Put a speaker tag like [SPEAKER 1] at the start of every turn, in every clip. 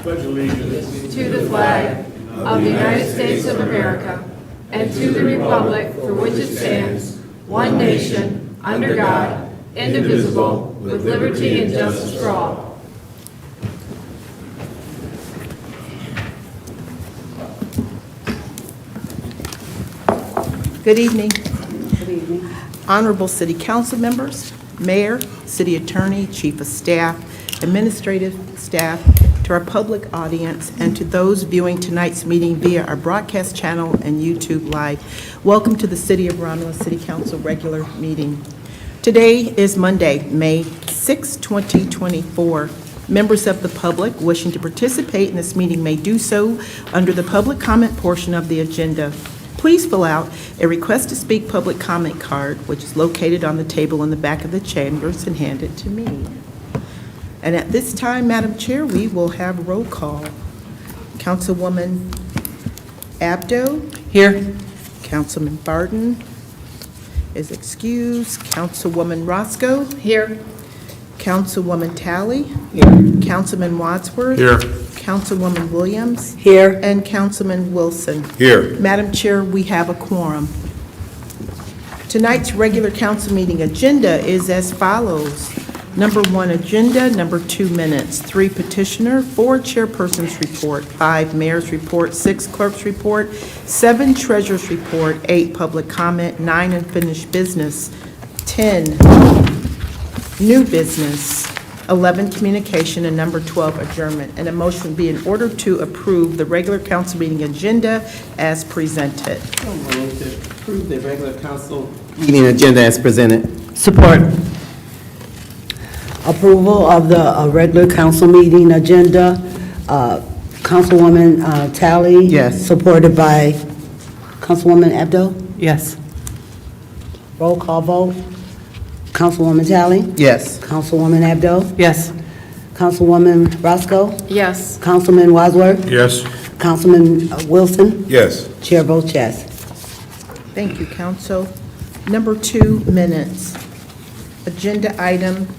[SPEAKER 1] pledge allegiance
[SPEAKER 2] to the flag of the United States of America and to the republic for which it stands, one nation, under God, indivisible, with liberty and justice for all.
[SPEAKER 3] Good evening. Good evening. Honorable City Council members, Mayor, City Attorney, Chief of Staff, Administrative Staff, to our public audience, and to those viewing tonight's meeting via our broadcast channel and YouTube Live. Welcome to the City of Romulus City Council regular meeting. Today is Monday, May 6, 2024. Members of the public wishing to participate in this meeting may do so under the public comment portion of the agenda. Please fill out a request to speak public comment card, which is located on the table in the back of the chambers, and hand it to me. And at this time, Madam Chair, we will have roll call. Councilwoman Abdo. Here. Councilman Barton is excused. Councilwoman Roscoe. Here. Councilwoman Talley. Here. Councilman Wadsworth.
[SPEAKER 1] Here.
[SPEAKER 3] Councilwoman Williams.
[SPEAKER 4] Here.
[SPEAKER 3] And Councilman Wilson.
[SPEAKER 1] Here.
[SPEAKER 3] Madam Chair, we have a quorum. Tonight's regular council meeting agenda is as follows. Number 1, agenda. Number 2, minutes. 3, petitioner. 4, chairperson's report. 5, mayor's report. 6, clerk's report. 7, treasurer's report. 8, public comment. 9, unfinished business. 10, new business. 11, communication, and number 12, adjournment. And a motion would be in order to approve the regular council meeting agenda as presented.
[SPEAKER 4] So moved to approve the regular council meeting agenda as presented.
[SPEAKER 5] Support. Approval of the regular council meeting agenda. Councilwoman Talley.
[SPEAKER 4] Yes.
[SPEAKER 5] Supported by Councilwoman Abdo.
[SPEAKER 4] Yes.
[SPEAKER 5] Roll call vote. Councilwoman Talley.
[SPEAKER 4] Yes.
[SPEAKER 5] Councilwoman Abdo.
[SPEAKER 4] Yes.
[SPEAKER 5] Councilwoman Roscoe.
[SPEAKER 2] Yes.
[SPEAKER 5] Councilman Wadsworth.
[SPEAKER 1] Yes.
[SPEAKER 5] Councilman Wilson.
[SPEAKER 1] Yes.
[SPEAKER 5] Chair votes yes.
[SPEAKER 3] Thank you, council. Number 2, minutes. Agenda item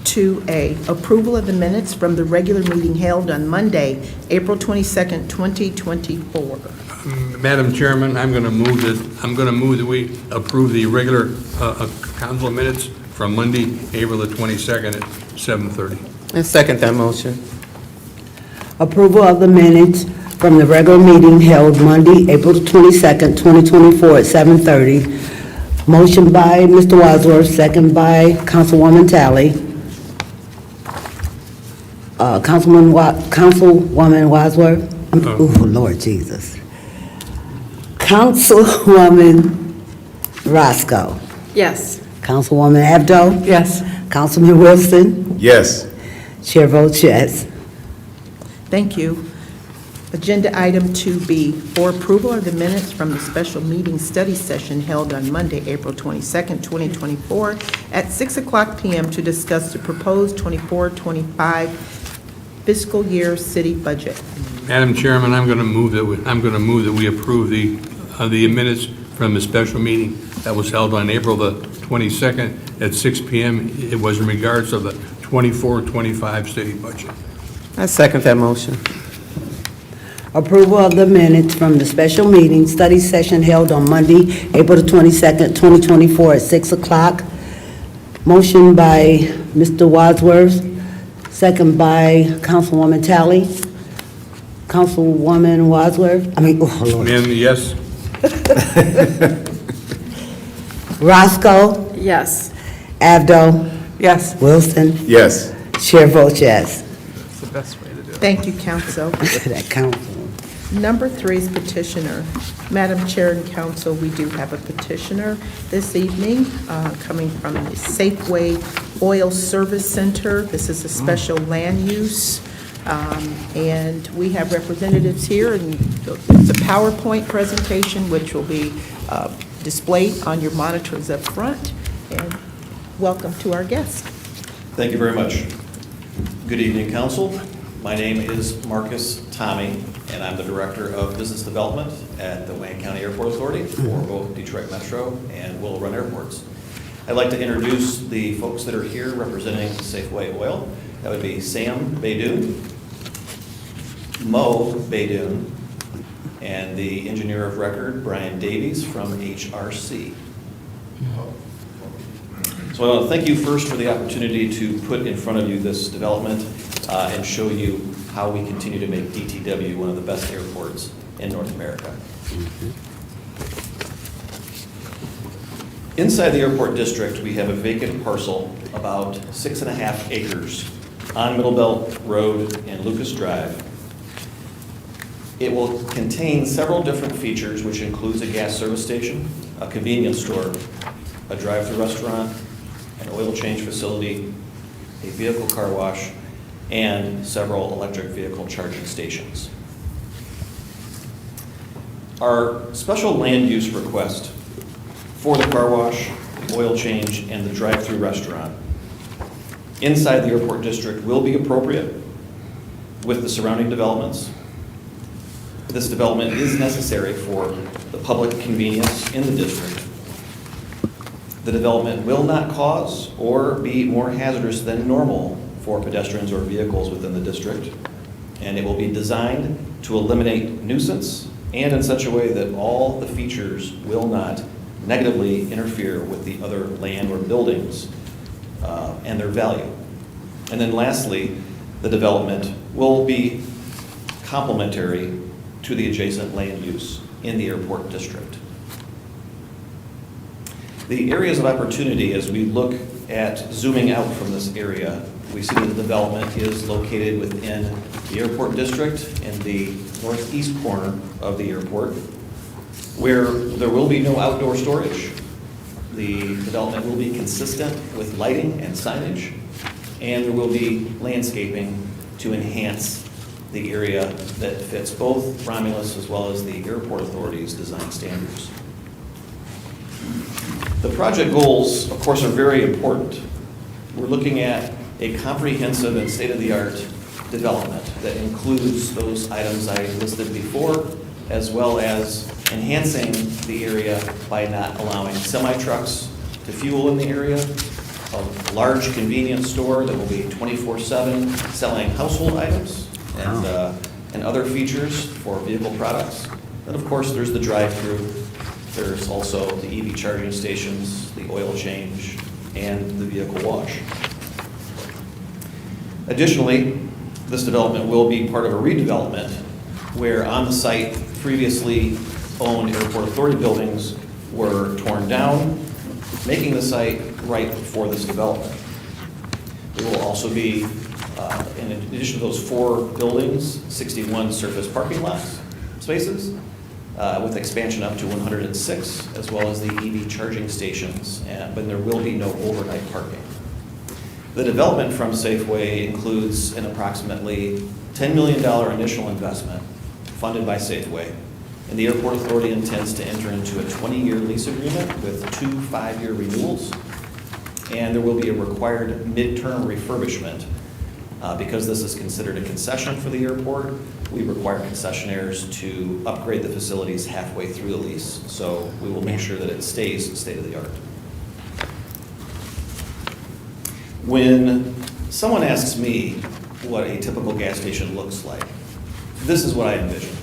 [SPEAKER 3] 2A, approval of the minutes from the regular meeting held on Monday, April 22nd, 2024.
[SPEAKER 1] Madam Chairman, I'm going to move that we approve the regular council minutes from Monday, April the 22nd at 7:30.
[SPEAKER 4] And second that motion.
[SPEAKER 5] Approval of the minutes from the regular meeting held Monday, April the 22nd, 2024 at 7:30. Motion by Mr. Wadsworth, second by Councilwoman Talley. Councilwoman Wadsworth. Oh, Lord Jesus. Councilwoman Roscoe.
[SPEAKER 2] Yes.
[SPEAKER 5] Councilwoman Abdo.
[SPEAKER 4] Yes.
[SPEAKER 5] Councilman Wilson.
[SPEAKER 1] Yes.
[SPEAKER 5] Chair votes yes.
[SPEAKER 3] Thank you. Agenda item 2B, for approval of the minutes from the special meeting study session held on Monday, April 22nd, 2024 at 6:00 p.m. to discuss the proposed 24-25 fiscal year city budget.
[SPEAKER 1] Madam Chairman, I'm going to move that we approve the minutes from the special meeting that was held on April the 22nd at 6 p.m. It was in regards of the 24-25 city budget.
[SPEAKER 4] I second that motion.
[SPEAKER 5] Approval of the minutes from the special meeting study session held on Monday, April the 22nd, 2024 at 6:00. Motion by Mr. Wadsworth, second by Councilwoman Talley. Councilwoman Wadsworth, oh Lord.
[SPEAKER 1] And yes.
[SPEAKER 5] Roscoe,
[SPEAKER 2] Yes.
[SPEAKER 5] Abdo,
[SPEAKER 4] Yes.
[SPEAKER 5] Wilson,
[SPEAKER 1] Yes.
[SPEAKER 5] chair votes yes.
[SPEAKER 4] That's the best way to do it.
[SPEAKER 3] Thank you, council.
[SPEAKER 5] That council.
[SPEAKER 3] Number 3 is petitioner. Madam Chair and Council, we do have a petitioner this evening coming from the Safeway Oil Service Center. This is a special land use, and we have representatives here, and it's a PowerPoint presentation which will be displayed on your monitors up front. And welcome to our guest.
[SPEAKER 6] Thank you very much. Good evening, Council. My name is Marcus Tommy, and I'm the Director of Business Development at the Wayne County Airport Authority for both Detroit Metro and Willow Run Airports. I'd like to introduce the folks that are here representing Safeway Oil. That would be Sam Baidu, Mo Baydun, and the engineer of record, Brian Davies from HRC. So I want to thank you first for the opportunity to put in front of you this development and show you how we continue to make DTW one of the best airports in North America. Inside the airport district, we have a vacant parcel about 6.5 acres on Middle Belt Road and Lucas Drive. It will contain several different features, which includes a gas service station, a convenience store, a drive-through restaurant, an oil change facility, a vehicle car wash, and several electric vehicle charging stations. Our special land use request for the car wash, the oil change, and the drive-through restaurant inside the airport district will be appropriate with the surrounding developments. This development is necessary for the public convenience in the district. The development will not cause or be more hazardous than normal for pedestrians or vehicles within the district, and it will be designed to eliminate nuisance and in such a way that all the features will not negatively interfere with the other land or buildings and their value. And then lastly, the development will be complementary to the adjacent land use in the airport district. The areas of opportunity, as we look at zooming out from this area, we see that the development is located within the airport district in the northeast corner of the airport, where there will be no outdoor storage. The development will be consistent with lighting and signage, and there will be landscaping to enhance the area that fits both Romulus as well as the Airport Authority's design standards. The project goals, of course, are very important. We're looking at a comprehensive and state-of-the-art development that includes those items I listed before, as well as enhancing the area by not allowing semi-trucks to fuel in the area, a large convenience store that will be 24/7 selling household items and other features for vehicle products. And of course, there's the drive-through. There's also the EV charging stations, the oil change, and the vehicle wash. Additionally, this development will be part of a redevelopment where on the site previously owned Airport Authority buildings were torn down, making the site right for this development. There will also be, in addition to those 4 buildings, 61 surface parking lots spaces, with expansion up to 106, as well as the EV charging stations, but there will be no overnight parking. The development from Safeway includes an approximately $10 million initial investment funded by Safeway, and the Airport Authority intends to enter into a 20-year lease agreement with 2 5-year renewals, and there will be a required midterm refurbishment. Because this is considered a concession for the airport, we require concessionaires to upgrade the facilities halfway through the lease, so we will make sure that it stays state-of-the-art. When someone asks me what a typical gas station looks like, this is what I envision.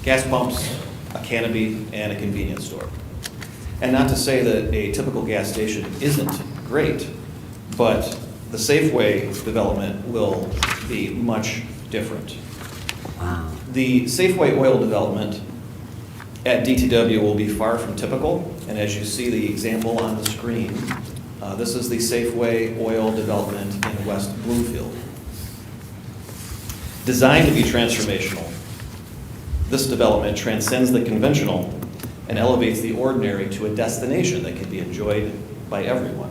[SPEAKER 6] Gas pumps, a canopy, and a convenience store. And not to say that a typical gas station isn't great, but the Safeway development will be much different.
[SPEAKER 5] Wow.
[SPEAKER 6] The Safeway oil development at DTW will be far from typical, and as you see the example on the screen, this is the Safeway oil development in West Bloomfield. Designed to be transformational, this development transcends the conventional and elevates the ordinary to a destination that can be enjoyed by everyone.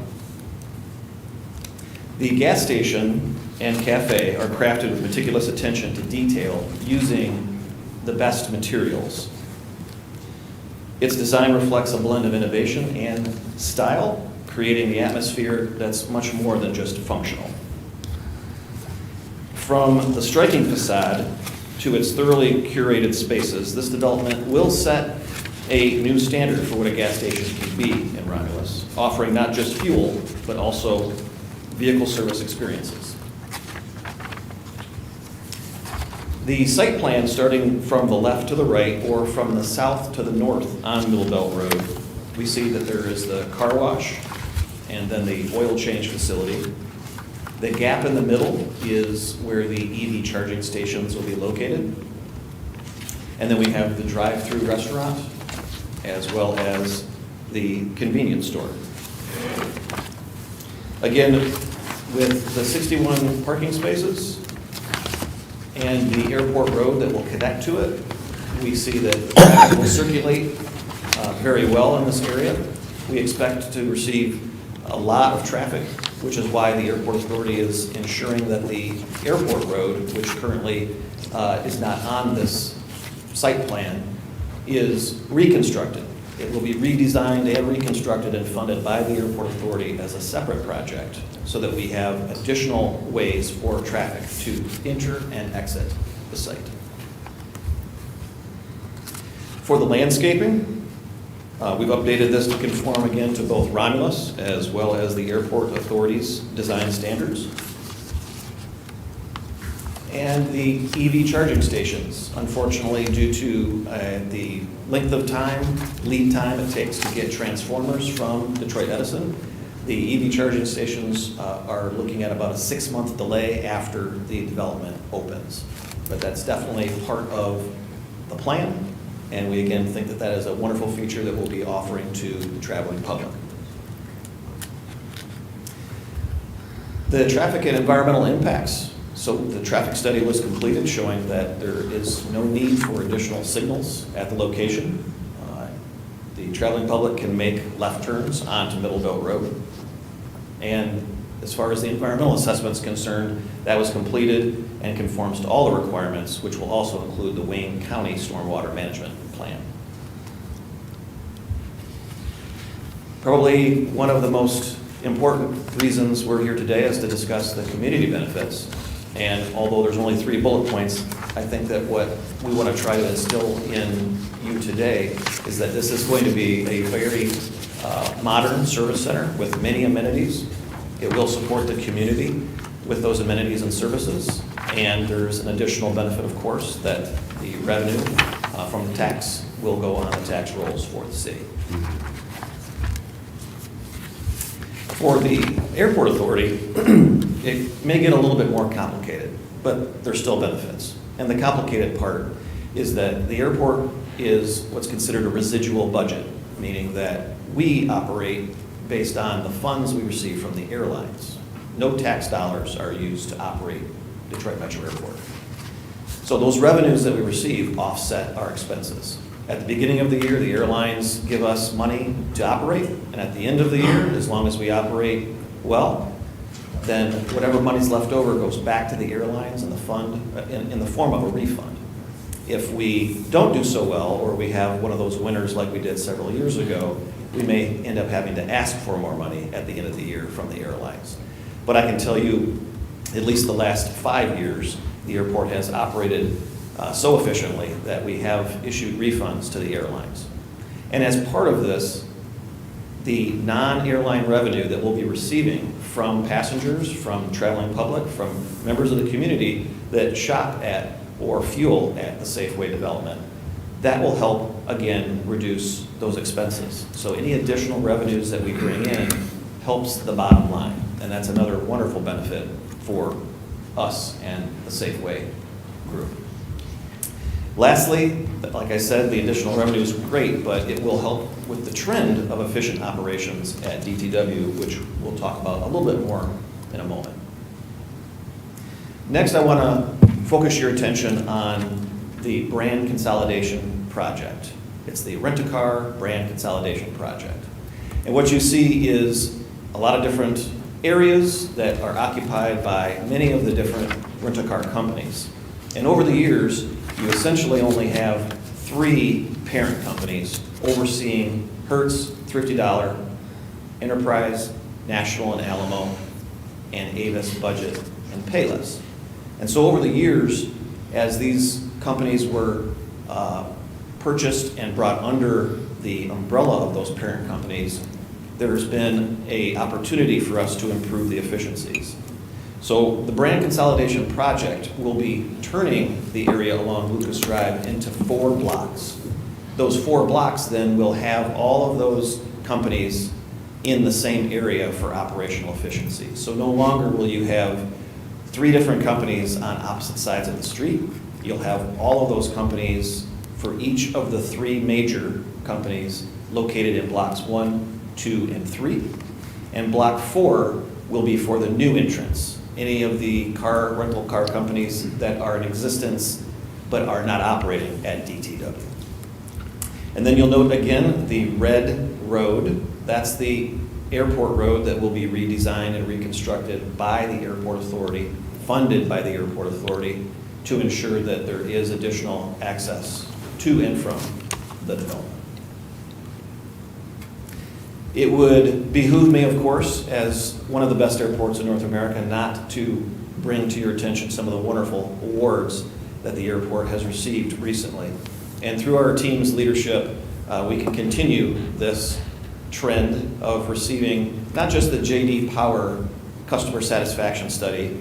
[SPEAKER 6] The gas station and cafe are crafted with meticulous attention to detail using the best materials. Its design reflects a blend of innovation and style, creating the atmosphere that's much more than just functional. From the striking facade to its thoroughly curated spaces, this development will set a new standard for what a gas station can be in Romulus, offering not just fuel, but also vehicle service experiences. The site plan, starting from the left to the right or from the south to the north on Middle Belt Road, we see that there is the car wash and then the oil change facility. The gap in the middle is where the EV charging stations will be located. And then we have the drive-through restaurant as well as the convenience store. Again, with the 61 parking spaces and the airport road that will connect to it, we see that traffic will circulate very well in this area. We expect to receive a lot of traffic, which is why the Airport Authority is ensuring that the airport road, which currently is not on this site plan, is reconstructed. It will be redesigned and reconstructed and funded by the Airport Authority as a separate project so that we have additional ways for traffic to enter and exit the site. For the landscaping, we've updated this to conform again to both Romulus as well as the Airport Authority's design standards. And the EV charging stations, unfortunately, due to the length of time, lead time it takes to get transformers from Detroit Edison, the EV charging stations are looking at about a 6-month delay after the development opens. But that's definitely part of the plan, and we again think that that is a wonderful feature that we'll be offering to the traveling public. The traffic and environmental impacts. So the traffic study was completed showing that there is no need for additional signals at the location. The traveling public can make left turns onto Middle Belt Road. And as far as the environmental assessment is concerned, that was completed and conforms to all the requirements, which will also include the Wayne County Stormwater Management Plan. Probably one of the most important reasons we're here today is to discuss the community benefits. And although there's only 3 bullet points, I think that what we want to try to instill in you today is that this is going to be a very modern service center with many amenities. It will support the community with those amenities and services. And there's an additional benefit, of course, that the revenue from the tax will go on the tax rolls for the city. For the Airport Authority, it may get a little bit more complicated, but there's still benefits. And the complicated part is that the airport is what's considered a residual budget, meaning that we operate based on the funds we receive from the airlines. No tax dollars are used to operate Detroit Metro Airport. So those revenues that we receive offset our expenses. At the beginning of the year, the airlines give us money to operate, and at the end of the year, as long as we operate well, then whatever money's left over goes back to the airlines and the fund in the form of a refund. If we don't do so well, or we have one of those winners like we did several years ago, we may end up having to ask for more money at the end of the year from the airlines. But I can tell you, at least the last 5 years, the airport has operated so efficiently that we have issued refunds to the airlines. And as part of this, the non-airline revenue that we'll be receiving from passengers, from traveling public, from members of the community that shop at or fuel at the Safeway development, that will help, again, reduce those expenses. So any additional revenues that we bring in helps the bottom line, and that's another wonderful benefit for us and the Safeway group. Lastly, like I said, the additional revenue is great, but it will help with the trend of efficient operations at DTW, which we'll talk about a little bit more in a moment. Next, I want to focus your attention on the brand consolidation project. It's the Rent-A-Car Brand Consolidation Project. And what you see is a lot of different areas that are occupied by many of the different rent-a-car companies. And over the years, you essentially only have 3 parent companies overseeing Hertz, Thrifty Dollar, Enterprise, National and Alamo, and Avis, Budget, and Payless. And so over the years, as these companies were purchased and brought under the umbrella of those parent companies, there's been an opportunity for us to improve the efficiencies. So the brand consolidation project will be turning the area along Lucas Drive into 4 blocks. Those 4 blocks then will have all of those companies in the same area for operational efficiency. So no longer will you have 3 different companies on opposite sides of the street. You'll have all of those companies for each of the 3 major companies located in blocks 1, 2, and 3. And block 4 will be for the new entrants, any of the rental car companies that are in existence but are not operating at DTW. And then you'll note again the red road. That's the airport road that will be redesigned and reconstructed by the Airport Authority, funded by the Airport Authority, to ensure that there is additional access to and from the development. It would behoove me, of course, as one of the best airports in North America, not to bring to your attention some of the wonderful awards that the airport has received recently. And through our team's leadership, we can continue this trend of receiving not just the J.D. Power Customer Satisfaction Study,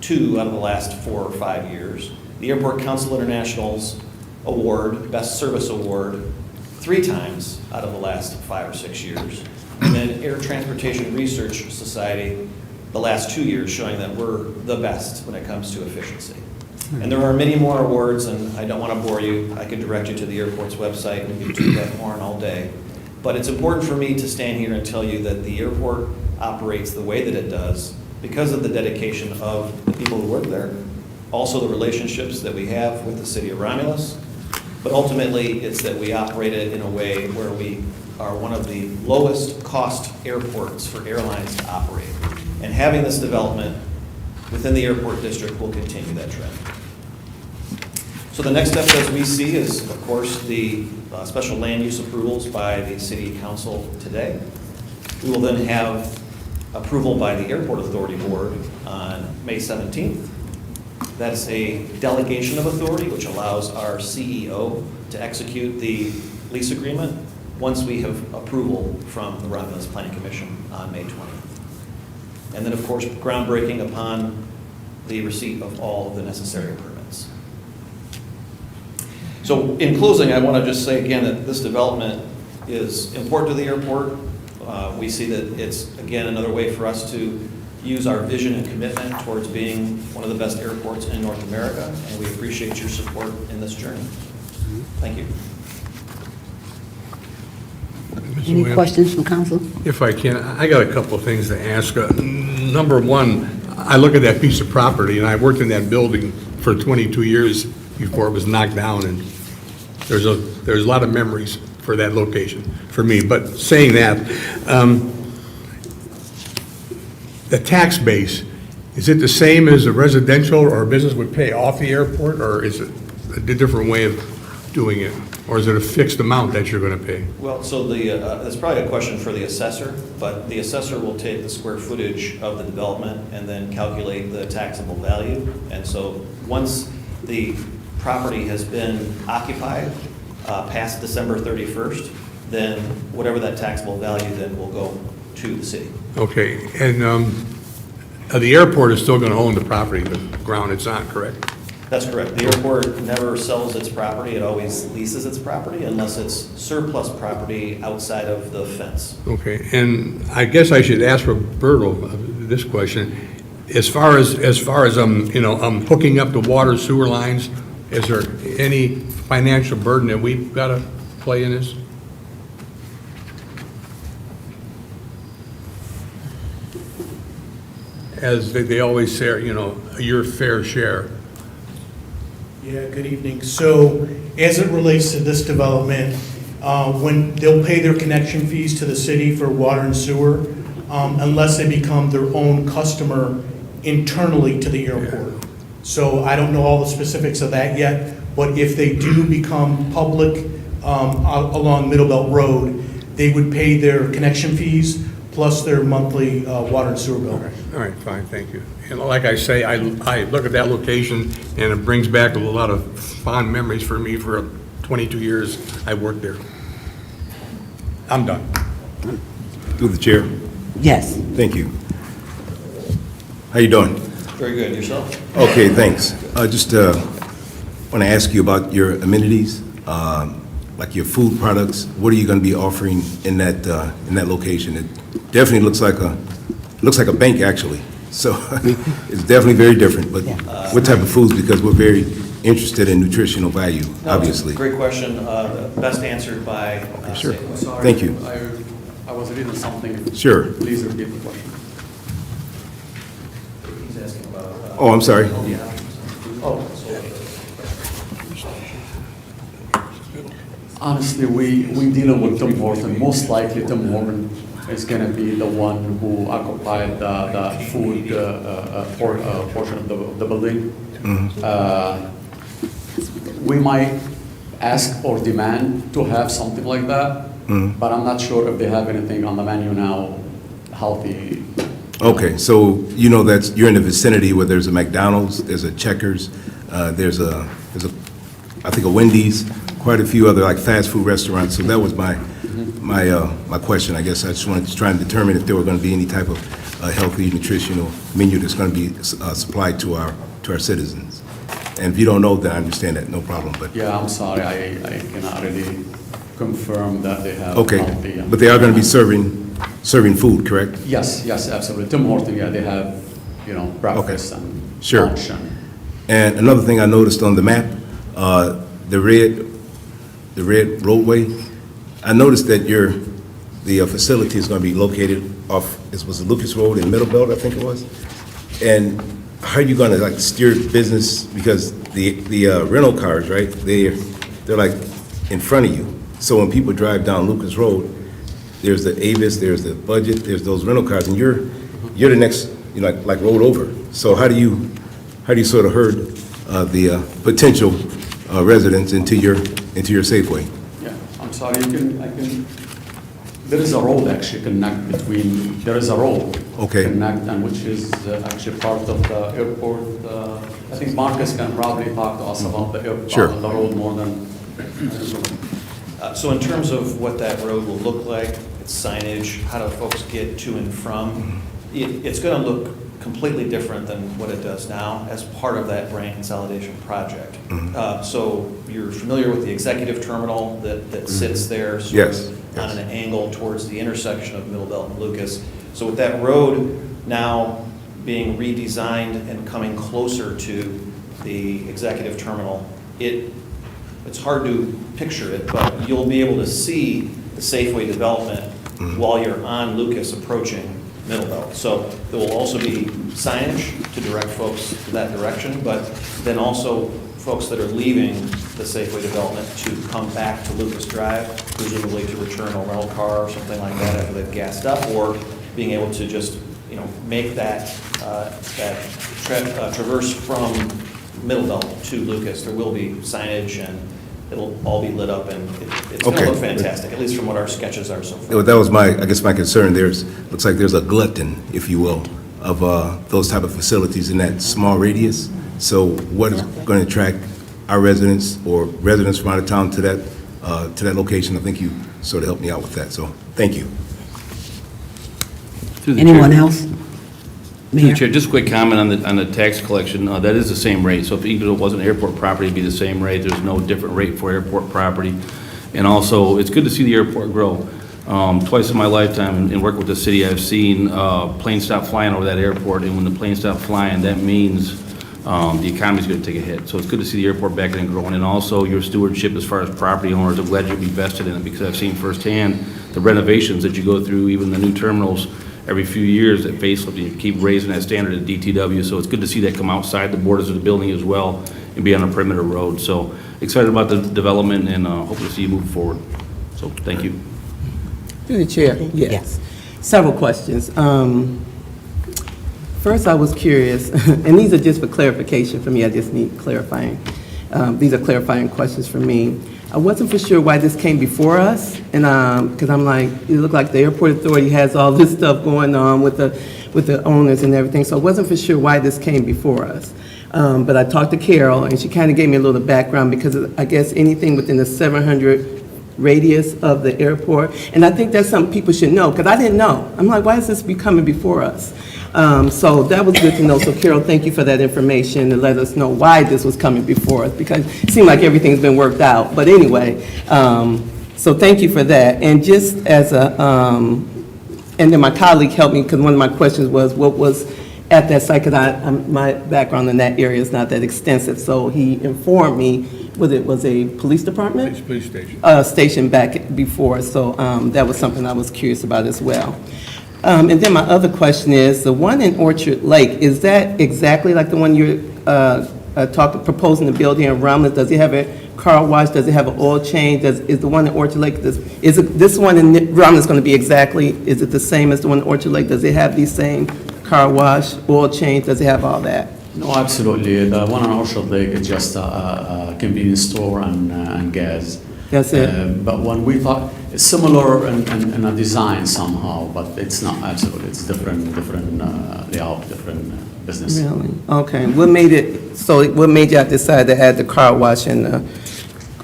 [SPEAKER 6] 2 out of the last 4 or 5 years, the Airport Council International's award, Best Service Award, 3 times out of the last 5 or 6 years, and then Air Transportation Research Society the last 2 years, showing that we're the best when it comes to efficiency. And there are many more awards, and I don't want to bore you. I could direct you to the airport's website, and we could do that more all day. But it's important for me to stand here and tell you that the airport operates the way that it does because of the dedication of the people who work there, also the relationships that we have with the city of Romulus, but ultimately it's that we operate it in a way where we are one of the lowest cost airports for airlines to operate. And having this development within the airport district will continue that trend. So the next steps as we see is, of course, the special land use approvals by the city council today. We will then have approval by the Airport Authority Board on May 17th. That's a delegation of authority, which allows our CEO to execute the lease agreement once we have approval from the Romulus Planning Commission on May 20th. And then, of course, groundbreaking upon the receipt of all of the necessary permits. So in closing, I want to just say again that this development is important to the airport. We see that it's, again, another way for us to use our vision and commitment towards being one of the best airports in North America, and we appreciate your support in this journey. Thank you.
[SPEAKER 5] Any questions from council?
[SPEAKER 1] If I can, I got a couple of things to ask. Number one, I look at that piece of property, and I worked in that building for 22 years before it was knocked down, and there's a lot of memories for that location for me. But saying that, the tax base, is it the same as a residential or a business would pay off the airport, or is it a different way of doing it? Or is it a fixed amount that you're going to pay?
[SPEAKER 6] Well, so that's probably a question for the assessor, but the assessor will take the square footage of the development and then calculate the taxable value. And so once the property has been occupied past December 31st, then whatever that taxable value then will go to the city.
[SPEAKER 1] Okay, and the airport is still going to own the property, the ground it's on, correct?
[SPEAKER 6] That's correct. The airport never sells its property. It always leases its property unless it's surplus property outside of the fence.
[SPEAKER 1] Okay, and I guess I should ask Roberto this question. As far as hooking up the water sewer lines, is there any financial burden that we've got to play in this? As they always say, your fair share.
[SPEAKER 7] Yeah, good evening. So as it relates to this development, when they'll pay their connection fees to the city for water and sewer, unless they become their own customer internally to the airport. So I don't know all the specifics of that yet, but if they do become public along Middle Belt Road, they would pay their connection fees plus their monthly water and sewer bill.
[SPEAKER 1] All right, fine, thank you. And like I say, I look at that location, and it brings back a lot of fond memories for me for 22 years I worked there. I'm done.
[SPEAKER 8] Through the chair.
[SPEAKER 5] Yes.
[SPEAKER 8] Thank you. How you doing?
[SPEAKER 6] Very good. Yourself?
[SPEAKER 8] Okay, thanks. Just want to ask you about your amenities, like your food products. What are you going to be offering in that location? It definitely looks like a bank, actually. So it's definitely very different. But what type of foods? Because we're very interested in nutritional value, obviously.
[SPEAKER 6] Great question. Best answered by.
[SPEAKER 8] Sure.
[SPEAKER 6] Safeway.
[SPEAKER 9] Sorry,
[SPEAKER 8] Thank you.
[SPEAKER 9] I was reading something.
[SPEAKER 8] Sure.
[SPEAKER 9] Please repeat the question.
[SPEAKER 6] He's asking about.
[SPEAKER 8] Oh, I'm sorry.
[SPEAKER 9] Honestly, we dealing with Tim Horton. Most likely Tim Horton is going to be the one who occupied the food portion of the building. We might ask or demand to have something like that, but I'm not sure if they have anything on the menu now healthy.
[SPEAKER 8] Okay, so you know that you're in the vicinity where there's a McDonald's, there's a Checkers, there's a I think a Wendy's, quite a few other like fast food restaurants. So that was my question. I guess I just wanted to try and determine if there were going to be any type of healthy nutritional menu that's going to be supplied to our citizens. And if you don't know, then I understand that, no problem. But
[SPEAKER 9] Yeah, I'm sorry, I cannot really confirm that they have
[SPEAKER 8] okay,
[SPEAKER 9] healthy.
[SPEAKER 8] but they are going to be serving food, correct?
[SPEAKER 9] Yes, absolutely. Tim Horton, yeah, they have, breakfast and
[SPEAKER 8] Sure.
[SPEAKER 9] lunch
[SPEAKER 8] And another thing I noticed on the map, the red roadway, I noticed that the facility is going to be located off, it was Lucas Road in Middle Belt, I think it was. And how are you going to like steer business, because the rental cars, right, they're like in front of you. So when people drive down Lucas Road, there's the Avis, there's the Budget, there's those rental cars, and you're the next, like road over. So how do you sort of herd the potential residents into your Safeway?
[SPEAKER 9] Yeah, I'm sorry, there is a road actually connect between, there is a road.
[SPEAKER 8] Okay.
[SPEAKER 9] Connect, and which is actually part of the airport. I think Marcus can probably talk to us about the airport,
[SPEAKER 8] Sure.
[SPEAKER 9] the road more than.
[SPEAKER 6] So in terms of what that road will look like, its signage, how do folks get to and from, it's going to look completely different than what it does now as part of that brand consolidation project. So you're familiar with the executive terminal that sits there sort
[SPEAKER 8] Yes,
[SPEAKER 6] of
[SPEAKER 8] yes.
[SPEAKER 6] on an angle towards the intersection of Middle Belt and Lucas. So with that road now being redesigned and coming closer to the executive terminal, it's hard to picture it, but you'll be able to see the Safeway development while you're on Lucas approaching Middle Belt. So there will also be signage to direct folks to that direction, but then also folks that are leaving the Safeway development to come back to Lucas Drive, presumably to return a rental car or something like that after they've gassed up, or being able to just, make that traverse from Middle Belt to Lucas. There will be signage and it'll all be lit up, and it's going to
[SPEAKER 8] Okay.
[SPEAKER 6] look fantastic, at least from what our sketches are so far.
[SPEAKER 8] Well, that was my concern. Looks like there's a glutton, if you will, of those type of facilities in that small radius. So what is going to attract our residents or residents from out of town to that location? I think you sort of helped me out with that, so thank you.
[SPEAKER 5] Anyone else?
[SPEAKER 10] Through the
[SPEAKER 5] Mayor?
[SPEAKER 10] Chair, just a quick comment on the tax collection. That is the same rate. So if even if it wasn't airport property, it'd be the same rate. There's no different rate for airport property. And also, it's good to see the airport grow. Twice in my lifetime in working with the city, I've seen planes stop flying over that airport. And when the planes stop flying, that means the economy's going to take a hit. So it's good to see the airport back and growing. And also your stewardship as far as property owners. I'm glad you'll be vested in it, because I've seen firsthand the renovations that you go through, even the new terminals every few years that facelift, and you keep raising that standard at DTW. So it's good to see that come outside the borders of the building as well and be on a perimeter road. So excited about the development, and hope to see you move forward. So thank you.
[SPEAKER 4] Through the chair, yes. Several questions. First, I was curious, and these are just for clarification for me, I just need clarifying. These are clarifying questions for me. I wasn't for sure why this came before us, and because I'm like, it looked like the airport authority has all this stuff going on with the owners and everything, so I wasn't for sure why this came before us. But I talked to Carol, and she kind of gave me a little background, because I guess anything within the 700 radius of the airport. And I think that's something people should know, because I didn't know. I'm like, why is this coming before us? So that was good to know. So Carol, thank you for that information and let us know why this was coming before us, because it seemed like everything's been worked out. But anyway, so thank you for that. And just as a, and then my colleague helped me, because one of my questions was, what was at that site, because my background in that area is not that extensive. So he informed me, it was a police department?
[SPEAKER 1] Police station.
[SPEAKER 4] Station back before, so that was something I was curious about as well. And then my other question is, the one in Orchard Lake, is that exactly like the one you're proposing to build here in Romulus? Does it have a car wash? Does it have an oil change? Is the one in Orchard Lake, this one in Romulus going to be exactly, is it the same as the one in Orchard Lake? Does it have these same car wash, oil change? Does it have all that?
[SPEAKER 9] No, absolutely. The one on Orchard Lake is just a convenience store and gas.
[SPEAKER 4] That's it?
[SPEAKER 9] But when we thought, it's similar in a design somehow, but it's not absolutely. It's different layout, different business.
[SPEAKER 4] Really? Okay. What made you decide to add the car wash and the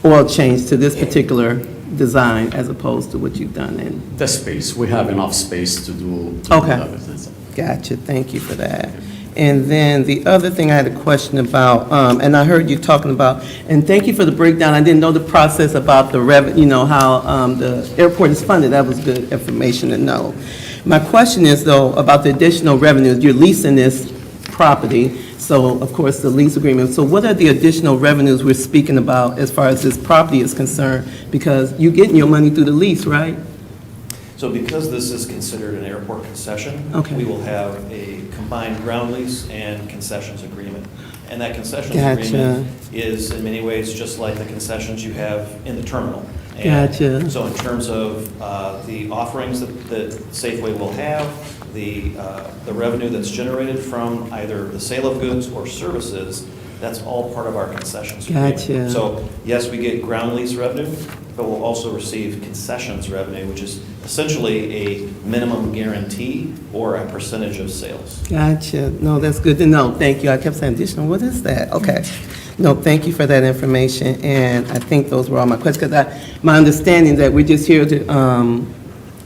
[SPEAKER 4] oil change to this particular design as opposed to what you've done in?
[SPEAKER 9] The space. We have enough space to do
[SPEAKER 4] Okay.
[SPEAKER 9] that business.
[SPEAKER 4] Gotcha, thank you for that. And then the other thing I had a question about, and I heard you talking about, and thank you for the breakdown, I didn't know the process about the how the airport is funded, that was good information to know. My question is though, about the additional revenues, you're leasing this property, so of course the lease agreement, so what are the additional revenues we're speaking about as far as this property is concerned? Because you're getting your money through the lease, right?
[SPEAKER 6] So because this is considered an airport concession,
[SPEAKER 4] Okay.
[SPEAKER 6] we will have a combined ground lease and concessions agreement. And that concessions
[SPEAKER 4] Gotcha.
[SPEAKER 6] agreement is in many ways just like the concessions you have in the terminal. And
[SPEAKER 4] Gotcha.
[SPEAKER 6] so in terms of the offerings that Safeway will have, the revenue that's generated from either the sale of goods or services, that's all part of our concessions agreement.
[SPEAKER 4] Gotcha.
[SPEAKER 6] So yes, we get ground lease revenue, but we'll also receive concessions revenue, which is essentially a minimum guarantee or a percentage of sales.
[SPEAKER 4] Gotcha. No, that's good to know. Thank you. I kept saying additional, what is that? Okay. No, thank you for that information, and I think those were all my questions, because my understanding that we're just here to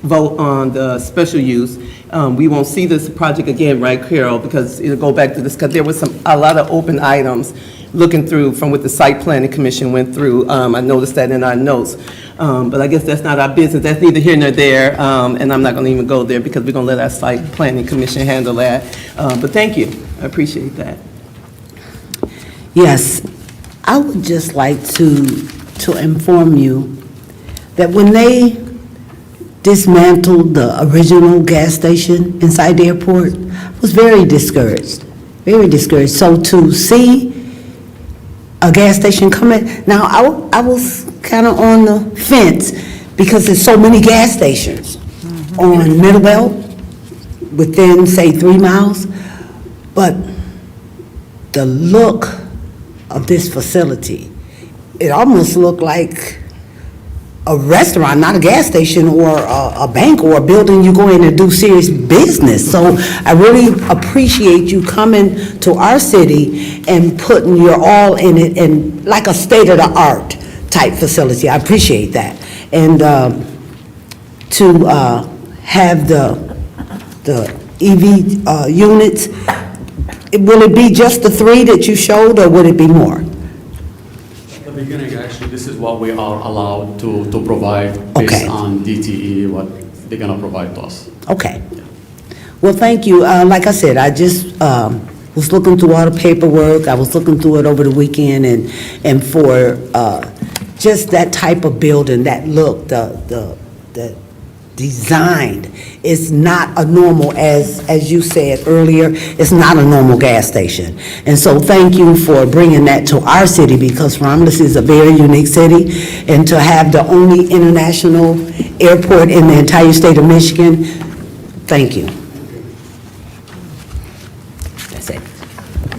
[SPEAKER 4] vote on the special use. We won't see this project again, right, Carol, because it'll go back to this, because there was a lot of open items looking through from what the Site Planning Commission went through. I noticed that in our notes. But I guess that's not our business. That's neither here nor there, and I'm not going to even go there because we're going to let our Site Planning Commission handle that. But thank you. I appreciate that.
[SPEAKER 5] Yes, I would just like to inform you that when they dismantled the original gas station inside the airport, I was very discouraged, very discouraged. So to see a gas station coming, now I was kind of on the fence because there's so many gas stations on Middle Belt within, say, 3 miles, but the look of this facility, it almost looked like a restaurant, not a gas station or a bank or a building you go in and do serious business. So I really appreciate you coming to our city and putting your all in it, and like a state-of-the-art type facility. I appreciate that. And to have the EV units, will it be just the 3 that you showed, or would it be more?
[SPEAKER 9] At the beginning, actually, this is what we are allowed to provide based
[SPEAKER 5] Okay.
[SPEAKER 9] on DTE, what they're gonna provide to us.
[SPEAKER 5] Okay. Well, thank you. Like I said, I just was looking through all the paperwork. I was looking through it over the weekend, and for just that type of building, that look, the design is not a normal, as you said earlier, it's not a normal gas station. And so thank you for bringing that to our city, because Romulus is a very unique city, and to have the only international airport in the entire state of Michigan, thank you. That's it.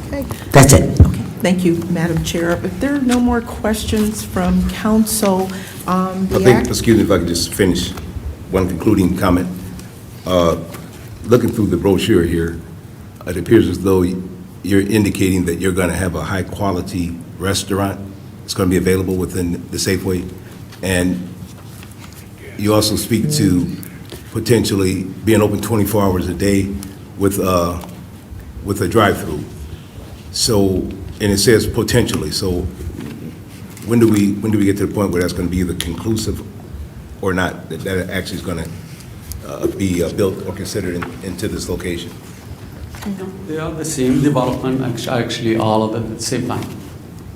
[SPEAKER 3] Okay.
[SPEAKER 5] That's it.
[SPEAKER 3] Thank you, Madam Chair. If there are no more questions from council,
[SPEAKER 8] I think, excuse me if I could just finish one concluding comment. Looking through the brochure here, it appears as though you're indicating that you're going to have a high-quality restaurant. It's going to be available within the Safeway. And you also speak to potentially being open 24 hours a day with a drive-through. So, and it says potentially, so when do we get to the point where that's going to be either conclusive or not, that it actually is going to be built or considered into this location?
[SPEAKER 9] They are the same development, actually all of it at the same time.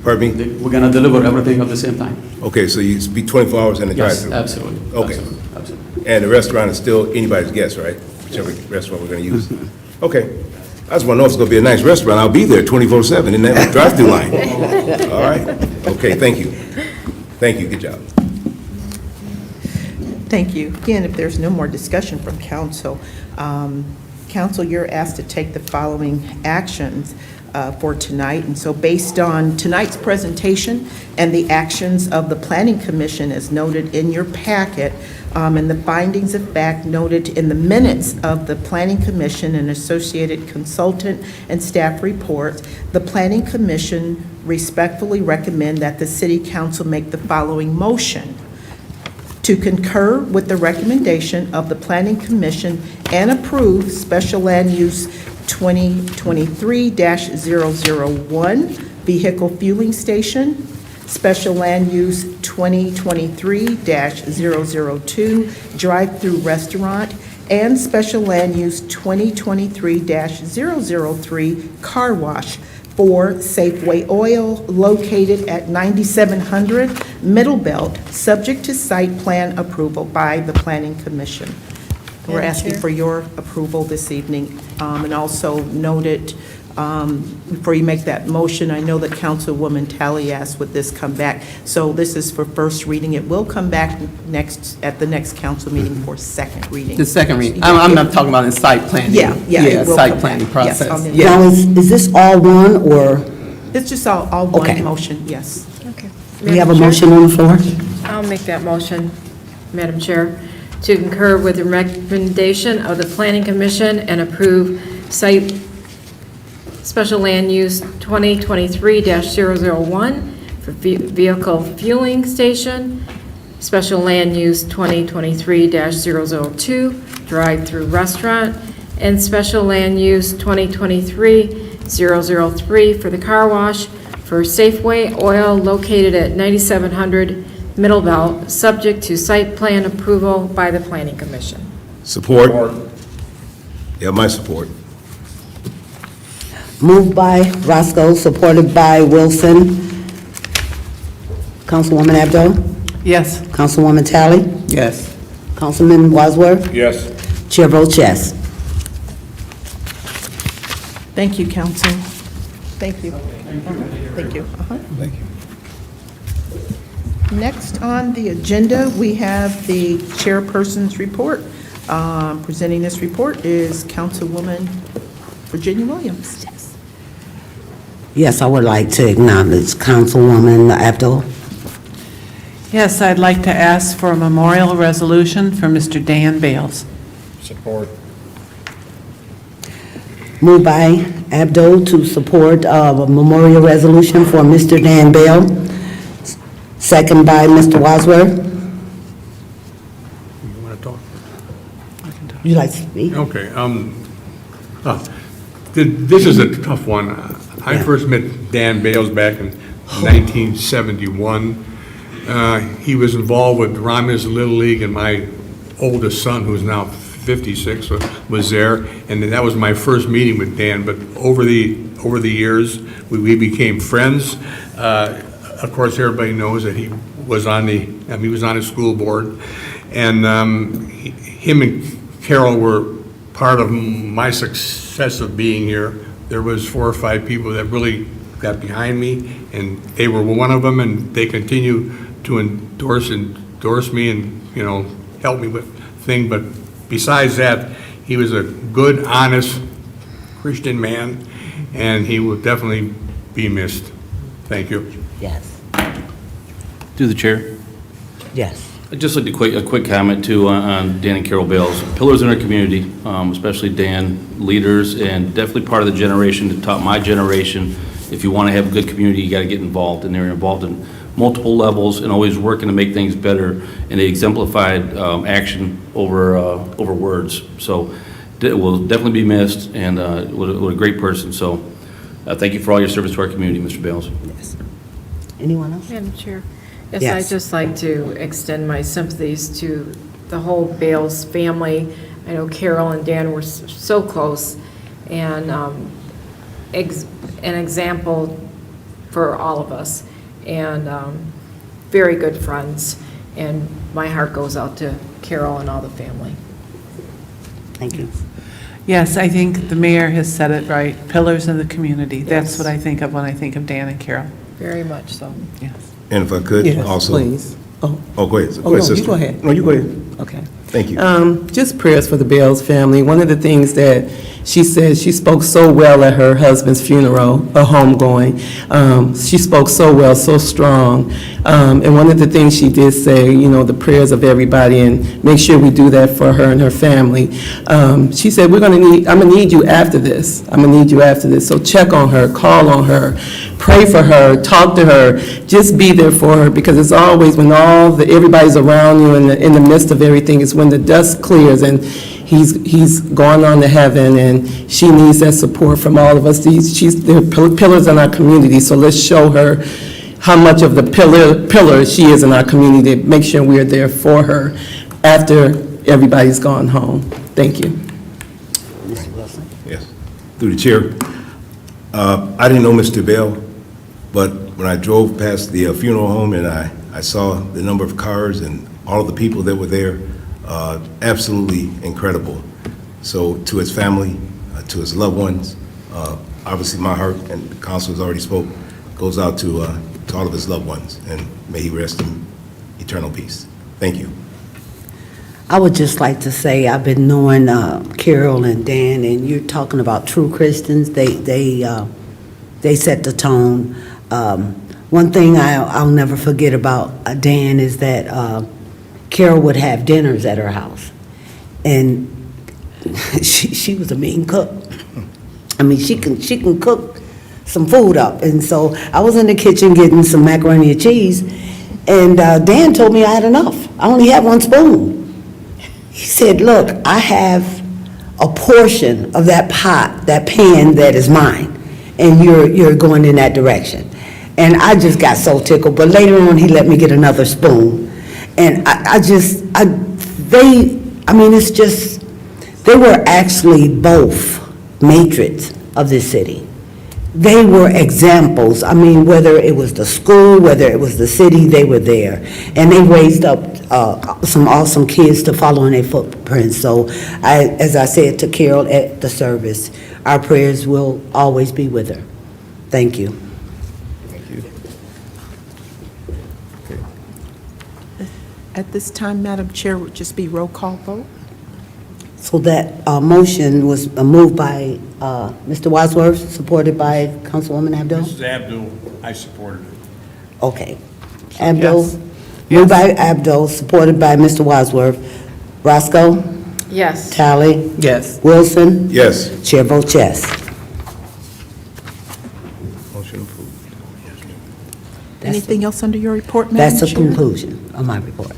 [SPEAKER 8] Pardon me?
[SPEAKER 9] We're gonna deliver everything at the same time.
[SPEAKER 8] Okay, so you be 24 hours in the
[SPEAKER 9] Yes,
[SPEAKER 8] drive-through?
[SPEAKER 9] absolutely.
[SPEAKER 8] Okay.
[SPEAKER 9] Absolutely, absolutely.
[SPEAKER 8] And the restaurant is still anybody's guess, right? Whichever restaurant we're going to use. Okay. I just want to know if it's going to be a nice restaurant. I'll be there 24/7 in that drive-through line. All right. Okay, thank you. Thank you. Good job.
[SPEAKER 3] Thank you. Again, if there's no more discussion from council, council, you're asked to take the following actions for tonight. And so based on tonight's presentation and the actions of the Planning Commission as noted in your packet, and the findings of fact noted in the minutes of the Planning Commission and associated consultant and staff reports, the Planning Commission respectfully recommend that the City Council make the following motion: to concur with the recommendation of the Planning Commission and approve Special Land Use 2023-001 Vehicle Fueling Station, Special Land Use 2023-002 Drive-Through Restaurant, and Special Land Use 2023-003 Car Wash for Safeway Oil located at 9700 Middle Belt, subject to site plan approval by the Planning Commission. We're
[SPEAKER 2] Madam
[SPEAKER 3] asking
[SPEAKER 2] Chair?
[SPEAKER 3] for your approval this evening. And also noted, before you make that motion, I know that Councilwoman Talley asked would this come back. So this is for first reading. It will come back at the next council meeting for second reading.
[SPEAKER 4] The second reading, I'm not talking about in site planning.
[SPEAKER 3] Yeah, it will
[SPEAKER 4] site
[SPEAKER 3] come
[SPEAKER 4] planning
[SPEAKER 3] back. Yes,
[SPEAKER 4] process.
[SPEAKER 3] on the-
[SPEAKER 4] Yeah.
[SPEAKER 5] Now, is this all one, or
[SPEAKER 3] It's just all
[SPEAKER 5] Okay.
[SPEAKER 3] one motion, yes.
[SPEAKER 2] Okay.
[SPEAKER 5] we have a
[SPEAKER 2] Madam Chair?
[SPEAKER 5] motion on the floor?
[SPEAKER 2] I'll make that motion, Madam Chair, to concur with the recommendation of the Planning Commission and approve site Special Land Use 2023-001 for vehicle fueling station, Special Land Use 2023-002 drive-through restaurant, and Special Land Use 2023-003 for the car wash for Safeway Oil located at 9700 Middle Belt, subject to site plan approval by the Planning Commission.
[SPEAKER 8] Support? Yeah, my support.
[SPEAKER 5] Moved by Roscoe, supported by Wilson. Councilwoman Abdo?
[SPEAKER 4] Yes.
[SPEAKER 5] Councilwoman Talley?
[SPEAKER 4] Yes.
[SPEAKER 5] Councilman Wadsworth?
[SPEAKER 1] Yes.
[SPEAKER 5] Chair votes yes.
[SPEAKER 3] Thank you, council. Thank you. Thank you.
[SPEAKER 8] Thank you.
[SPEAKER 3] Next on the agenda, we have the chairperson's report. Presenting this report is Councilwoman Virginia Williams.
[SPEAKER 5] Yes, I would like to acknowledge Councilwoman Abdo.
[SPEAKER 11] Yes, I'd like to ask for a memorial resolution for Mr. Dan Bales.
[SPEAKER 1] Support.
[SPEAKER 5] Moved by Abdo to support a memorial resolution for Mr. Dan Bell. Second by Mr. Wadsworth.
[SPEAKER 1] You want to talk?
[SPEAKER 5] You like to speak?
[SPEAKER 1] Okay, this is a tough one. I
[SPEAKER 5] Yeah.
[SPEAKER 1] first met Dan Bales back in 1971. He was involved with Romulus Little League, and my oldest son, who's now 56, was there, and that was my first meeting with Dan. But over the years, we became friends. Of course, everybody knows that he was on he was on his school board, and him and Carol were part of my success of being here. There was 4 or 5 people that really got behind me, and they were one of them, and they continue to endorse me and, help me with things. But besides that, he was a good, honest Christian man, and he will definitely be missed. Thank you.
[SPEAKER 5] Yes.
[SPEAKER 10] Through the chair.
[SPEAKER 5] Yes.
[SPEAKER 10] I'd just like a quick comment too on Dan and Carol Bales. Pillars in our community, especially Dan, leaders, and definitely part of the generation that taught my generation if you want to have a good community, you got to get involved, and they're involved in multiple levels and always working to make things better, and they exemplified action over words. So it will definitely be missed, and what a great person. So thank you for all your service to our community, Mr. Bales.
[SPEAKER 5] Yes. Anyone else?
[SPEAKER 2] Madam Chair, yes,
[SPEAKER 5] Yes.
[SPEAKER 2] I'd just like to extend my sympathies to the whole Bales family. I know Carol and Dan were so close, and an example for all of us, and very good friends, and my heart goes out to Carol and all the family.
[SPEAKER 5] Thank you.
[SPEAKER 11] Yes, I think the mayor has said it right, pillars of the community. That's what I think of when I think of Dan and Carol.
[SPEAKER 2] Very much so.
[SPEAKER 11] Yes.
[SPEAKER 8] And if I could
[SPEAKER 4] Yes,
[SPEAKER 8] also.
[SPEAKER 4] please. Oh,
[SPEAKER 8] Oh, go ahead.
[SPEAKER 4] Oh, no, you go ahead.
[SPEAKER 8] No, you go ahead.
[SPEAKER 4] okay.
[SPEAKER 8] Thank you.
[SPEAKER 4] Just prayers for the Bales family. One of the things that she said, she spoke so well at her husband's funeral, a homegoing. She spoke so well, so strong. And one of the things she did say, you know, the prayers of everybody, and make sure we do that for her and her family. She said, I'm gonna need you after this. I'm gonna need you after this. So check on her, call on her, pray for her, talk to her, just be there for her, because it's always when everybody's around you in the midst of everything, it's when the dust clears and he's gone on to heaven, and she needs that support from all of us. They're pillars in our community, so let's show her how much of the pillar she is in our community, to make sure we're there for her after everybody's gone home. Thank you.
[SPEAKER 8] Yes. Through the chair. I didn't know Mr. Bell, but when I drove past the funeral home and I saw the number of cars and all of the people that were there, absolutely incredible. So to his family, to his loved ones, obviously my heart, and the council has already spoke, goes out to all of his loved ones, and may he rest in eternal peace. Thank you.
[SPEAKER 5] I would just like to say, I've been knowing Carol and Dan, and you're talking about true Christians. They set the tone. One thing I'll never forget about Dan is that Carol would have dinners at her house, and she was a mean cook. I mean, she can cook some food up, and so I was in the kitchen getting some macaroni and cheese, and Dan told me I had enough. I only had one spoon. He said, "Look, I have a portion of that pot, that pan that is mine, and you're going in that direction." And I just got so tickled. But later on, he let me get another spoon, and they were actually both matrons of this city. They were examples. I mean, whether it was the school, whether it was the city, they were there. And they raised up some awesome kids to follow in their footprints. So, as I said to Carol at the service, our prayers will always be with her. Thank you.
[SPEAKER 8] Thank you.
[SPEAKER 3] At this time, Madam Chair, would just be roll call vote.
[SPEAKER 5] So that motion was moved by Mr. Wadsworth, supported by Councilwoman Abdul?
[SPEAKER 12] Mrs. Abdul, I supported it.
[SPEAKER 5] Okay. Abdul?
[SPEAKER 11] Yes.
[SPEAKER 5] Moved by Abdul, supported by Mr. Wadsworth. Roscoe?
[SPEAKER 2] Yes.
[SPEAKER 5] Tally?
[SPEAKER 4] Yes.
[SPEAKER 5] Wilson?
[SPEAKER 8] Yes.
[SPEAKER 5] Chair votes yes.
[SPEAKER 8] Motion approved.
[SPEAKER 3] Anything else under your report, Madam
[SPEAKER 5] That's the
[SPEAKER 3] Chair?
[SPEAKER 5] conclusion of my report.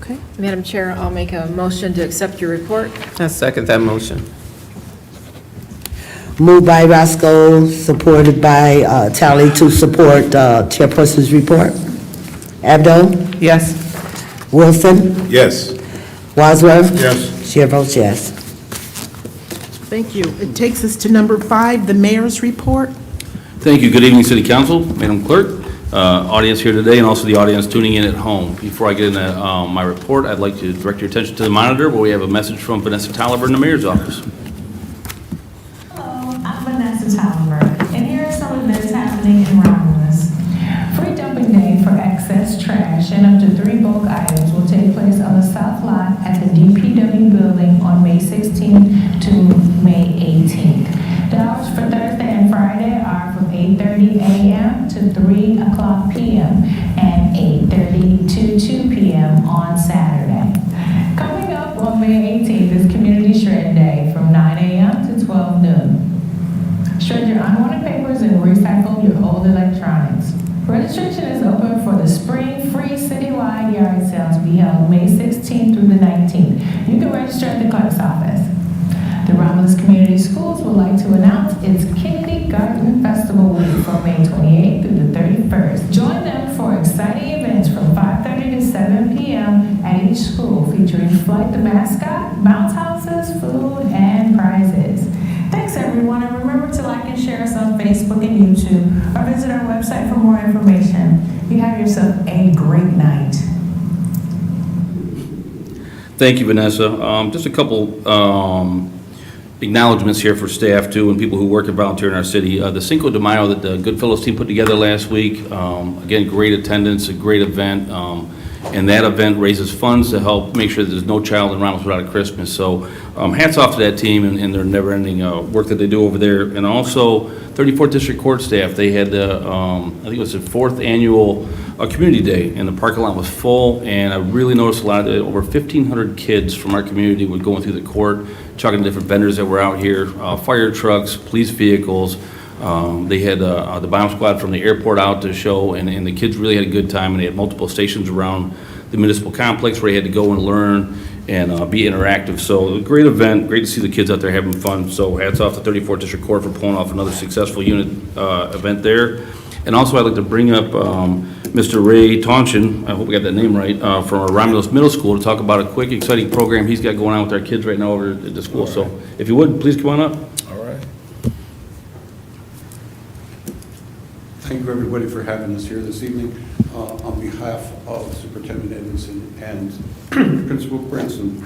[SPEAKER 3] Okay.
[SPEAKER 2] Madam Chair, I'll make a motion to accept your report.
[SPEAKER 4] I second that motion.
[SPEAKER 5] Moved by Roscoe, supported by Tally to support chairperson's report. Abdul?
[SPEAKER 11] Yes.
[SPEAKER 5] Wilson?
[SPEAKER 8] Yes.
[SPEAKER 5] Wadsworth?
[SPEAKER 12] Yes.
[SPEAKER 5] Chair votes yes.
[SPEAKER 3] Thank you. It takes us to number 5, the mayor's report.
[SPEAKER 10] Thank you. Good evening, City Council, Madam Clerk, audience here today, and also the audience tuning in at home. Before I get into my report, I'd like to direct your attention to the monitor, where we have a message from Vanessa Tolliver in the mayor's office.
[SPEAKER 13] Hello, I'm Vanessa Tolliver, and here are some events happening in Romulus. Free dumping day for excess trash and up to 3 bulk items will take place on the south lot at the DPW building on May 16th to May 18th. The hours for Thursday and Friday are from 8:30 a.m. to 3 o'clock p.m. and 8:30 to 2 p.m. on Saturday. Coming up on May 18th is Community Shred Day from 9 a.m. to 12 noon. Shred your unwanted papers and recycle your yard sale to be held May 16th through the 19th. You can register at the clerk's office. The Romulus Community Schools would like to announce its Kindergarten Festival Week from May 28th through the 31st. Join them for exciting events from 5:30 to 7 p.m. at each school, featuring Flight the Mascot, bounce houses, food, and prizes. Thanks, everyone, and remember to like and share us on Facebook and YouTube, or visit our website for more information. You have yourself a great night.
[SPEAKER 10] Thank you, Vanessa. Just a couple acknowledgements here for staff too, and people who work and volunteer in our city. The Cinco de Mayo that the Goodfellows team put together last week, again, great attendance, a great event, and that event raises funds to help make sure that there's no child in Romulus without a Christmas. So hats off to that team and their never-ending work that they do over there. And also 34th District Court staff, they had the, I think it was the 4th annual Community Day, and the parking lot was full, and I really noticed a lot of over 1,500 kids from our community were going through the court, talking to different vendors that were out here, fire trucks, police vehicles. They had the bomb squad from the airport out to show, and the kids really had a good time, and they had multiple stations around the municipal complex where you had to go and learn and be interactive. So a great event, great to see the kids out there having fun. So hats off to 34th District Court for pulling off another successful unit event there. And also I'd like to bring up Mr. Ray Taunchin, I hope I got that name right, from our Romulus Middle School to talk about a quick, exciting program he's got going on with our kids right now over at the school. So if you would, please come on up.
[SPEAKER 12] All right. Thank you, everybody, for having us here this evening. On behalf of Superintendent Edmondson and Principal Brinson,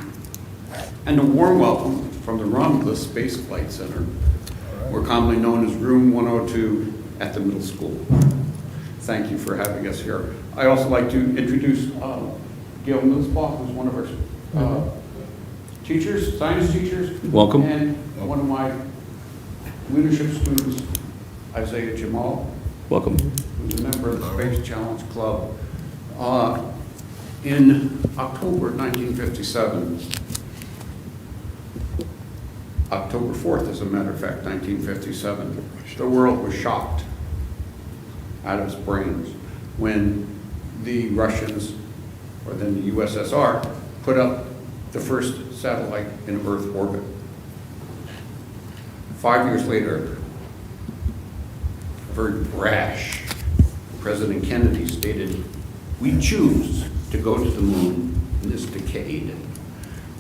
[SPEAKER 12] and a warm welcome from the Romulus Space Flight Center. We're commonly known as Room 102 at the middle school. Thank you for having us here. I also like to introduce Gail Millsbaugh, who's one of our teachers, science teachers.
[SPEAKER 10] Welcome.
[SPEAKER 12] And one of my leadership students, Isaiah Jamal.
[SPEAKER 10] Welcome.
[SPEAKER 12] Who's a member of the Space Challenge Club. In October 1957, October 4th, as a matter of fact, 1957, the world was shocked out of its brains when the Russians, or then the USSR, put up the first satellite in Earth orbit. 5 years later, very brash, President Kennedy stated, "We choose to go to the moon in this decade."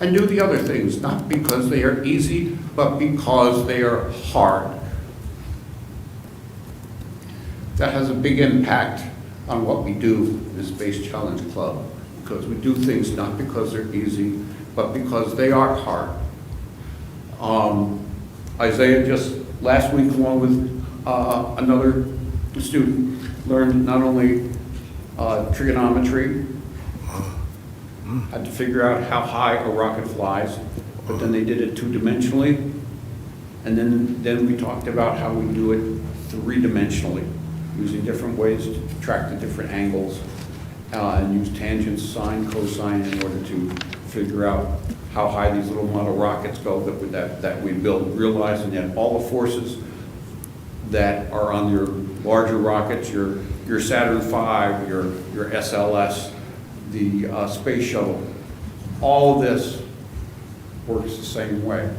[SPEAKER 12] And do the other things, not because they are easy, but because they are hard. That has a big impact on what we do in the Space Challenge Club, because we do things not because they're easy, but because they are hard. Isaiah just last week, along with another student, learned not only trigonometry, had to figure out how high a rocket flies, but then they did it two-dimensionally, and then we talked about how we do it three-dimensionally, using different ways to track the different angles, and use tangents, sine, cosine, in order to figure out how high these little model rockets go that we build, realizing that all the forces that are on your larger rockets, your Saturn V, your SLS, the space shuttle, all of this works the same way.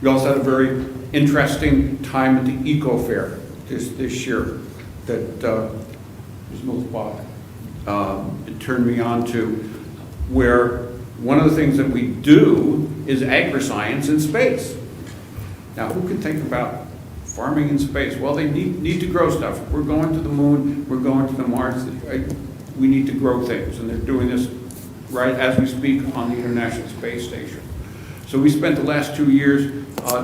[SPEAKER 12] We also had a very interesting time at the Eco Fair this year that Ms. Millsbaugh turned me on to, where one of the things that we do is agri-science in space. Now, who can think about farming in space? Well, they need to grow stuff. We're going to the moon, we're going to the Mars. We need to grow things, and they're doing this right as we speak on the International Space Station. So we spent the last 2 years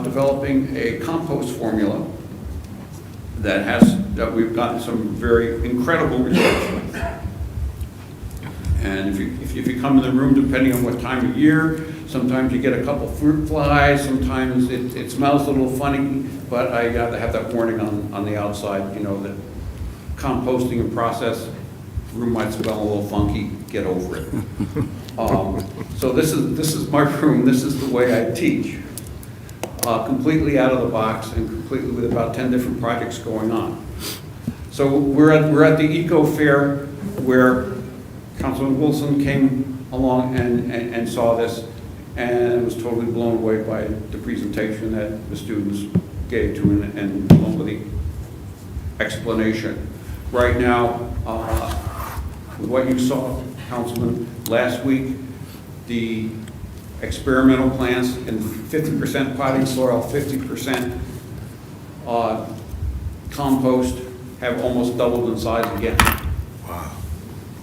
[SPEAKER 12] developing a compost formula that we've gotten some very incredible results with. And if you come in the room, depending on what time of year, sometimes you get a couple fruit flies, sometimes it smells a little funny, but I got to have that warning on the outside, you know, that composting and process, room might smell a little funky, get over it. So this is my room, this is the way I teach. Completely out of the box and completely with about 10 different projects going on. So we're at the Eco Fair, where Councilman Wilson came along and saw this and was totally blown away by the presentation that the students gave to him and along with the explanation. Right now, with what you saw, Councilman, last week, the experimental plants in 50% potting soil, 50% compost have almost doubled in size again.
[SPEAKER 8] Wow.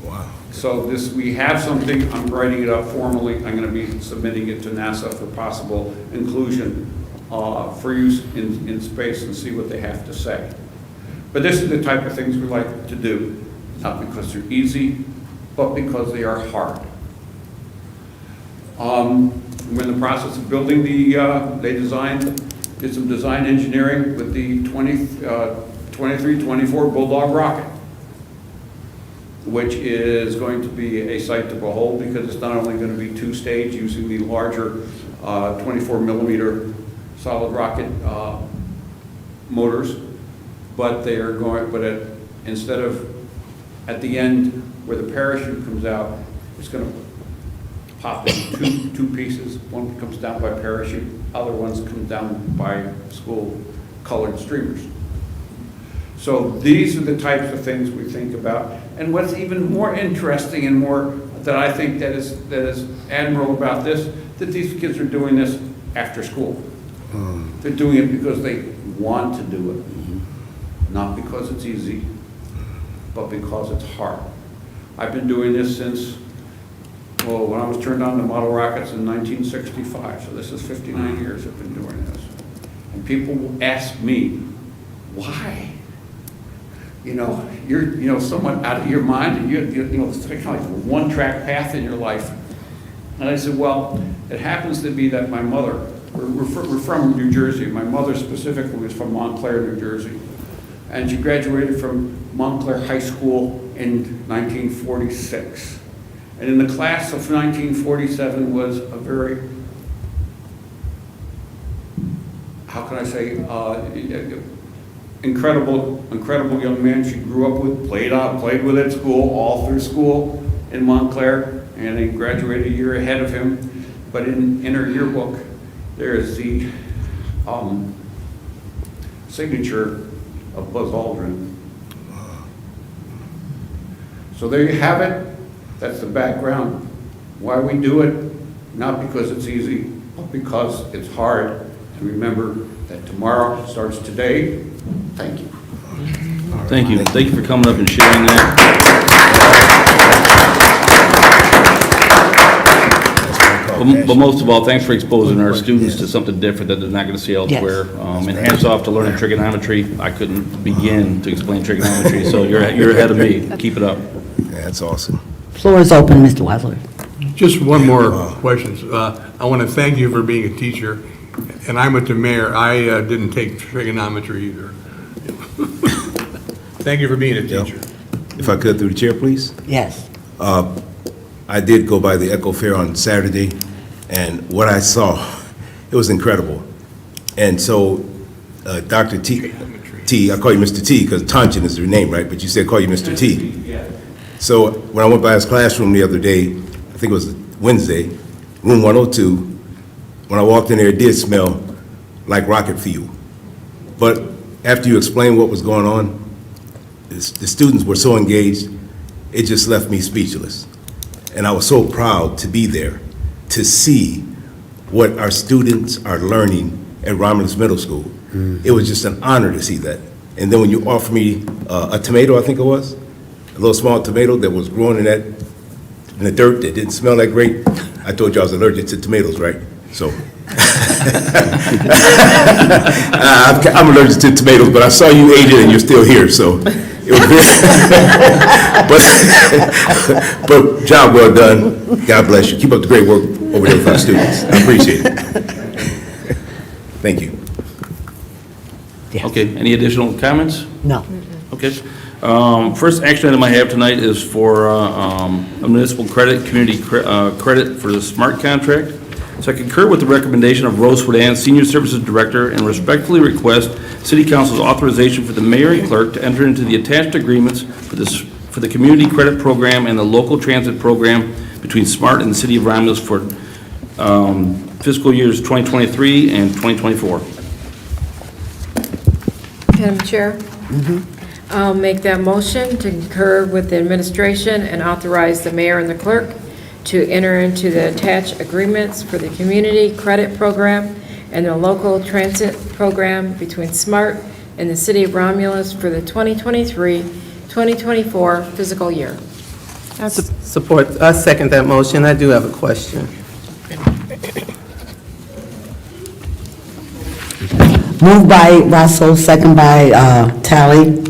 [SPEAKER 8] Wow.
[SPEAKER 12] So we have something, I'm writing it up formally, I'm going to be submitting it to NASA for possible inclusion for use in space and see what they have to say. But this is the type of things we like to do, not because they're easy, but because they are hard. We're in the process of building they did some design engineering with the 23-24 Bulldog rocket, which is going to be a sight to behold because it's not only going to be two-stage using the larger 24-millimeter solid rocket motors, but they are going, instead of at the end where the parachute comes out, it's going to pop in two pieces. One comes down by parachute, other ones come down by school colored streamers. So these are the types of things we think about. And what's even more interesting and more that I think that is admirable about this, that these kids are doing this after school. They're doing it because they want to do it, not because it's easy, but because it's hard. I've been doing this since, well, when I was turned on to model rockets in 1965, so this is 59 years I've been doing this. And people ask me, why? You're somewhat out of your mind, and it's kind of like a one-track path in your life. And I said, well, it happens to be that my mother, we're from New Jersey. My mother specifically was from Montclair, New Jersey. And she graduated from Montclair High School in 1946. And in the class of 1947 was a very, how can I say, incredible young man she grew up with, played with at school, all through school in Montclair, and they graduated a year ahead of him. But in her yearbook, there is the signature of Buzz Aldrin. So there you have it. That's the background. Why we do it, not because it's easy, but because it's hard. And remember that tomorrow starts today. Thank you.
[SPEAKER 10] Thank you. Thank you for coming up and sharing that. But most of all, thanks for exposing our students to something different that they're not going to see elsewhere. And hats off to learning trigonometry. I couldn't begin to explain trigonometry, so you're ahead of me. Keep it up.
[SPEAKER 8] Yeah, that's awesome.
[SPEAKER 5] Floor is open, Mr. Weisler.
[SPEAKER 1] Just one more question. I want to thank you for being a teacher, and I'm with the mayor. I didn't take trigonometry either. Thank you for being a teacher.
[SPEAKER 8] If I could, through the chair, please.
[SPEAKER 5] Yes.
[SPEAKER 8] I did go by the Echo Fair on Saturday, and what I saw, it was incredible. And so, Dr. T, I call you Mr. T because Tonchin is your name, right? But you said call you Mr. T.
[SPEAKER 12] Yeah.
[SPEAKER 8] So when I went by his classroom the other day, I think it was Wednesday, room 102, when I walked in there, it did smell like rocket fuel. But after you explained what was going on, the students were so engaged, it just left me speechless. And I was so proud to be there, to see what our students are learning at Romulus Middle School. It was just an honor to see that. And then when you offered me a tomato, I think it was, a little small tomato that was growing in the dirt that didn't smell that great, I told you I was allergic to tomatoes, right? So I'm allergic to tomatoes, but I saw you ate it and you're still here, so it was but job well done. God bless you. Keep up the great work over there with our students. I appreciate it. Thank you.
[SPEAKER 10] Okay, any additional comments?
[SPEAKER 5] No.
[SPEAKER 10] Okay. First action item I have tonight is for a municipal community credit for the SMART contract. So I concur with the recommendation of Rose Ferdinand, Senior Services Director, and respectfully request City Council's authorization for the mayor and clerk to enter into the attached agreements for the Community Credit Program and the Local Transit Program between SMART and the City of Romulus for fiscal years 2023 and 2024.
[SPEAKER 2] Madam Chair? I'll make that motion to concur with the administration and authorize the mayor and the clerk to enter into the attached agreements for the Community Credit Program and the Local Transit Program between SMART and the City of Romulus for the 2023-2024 fiscal year.
[SPEAKER 4] I second that motion. I do have a question.
[SPEAKER 5] Moved by Russell, second by Tally.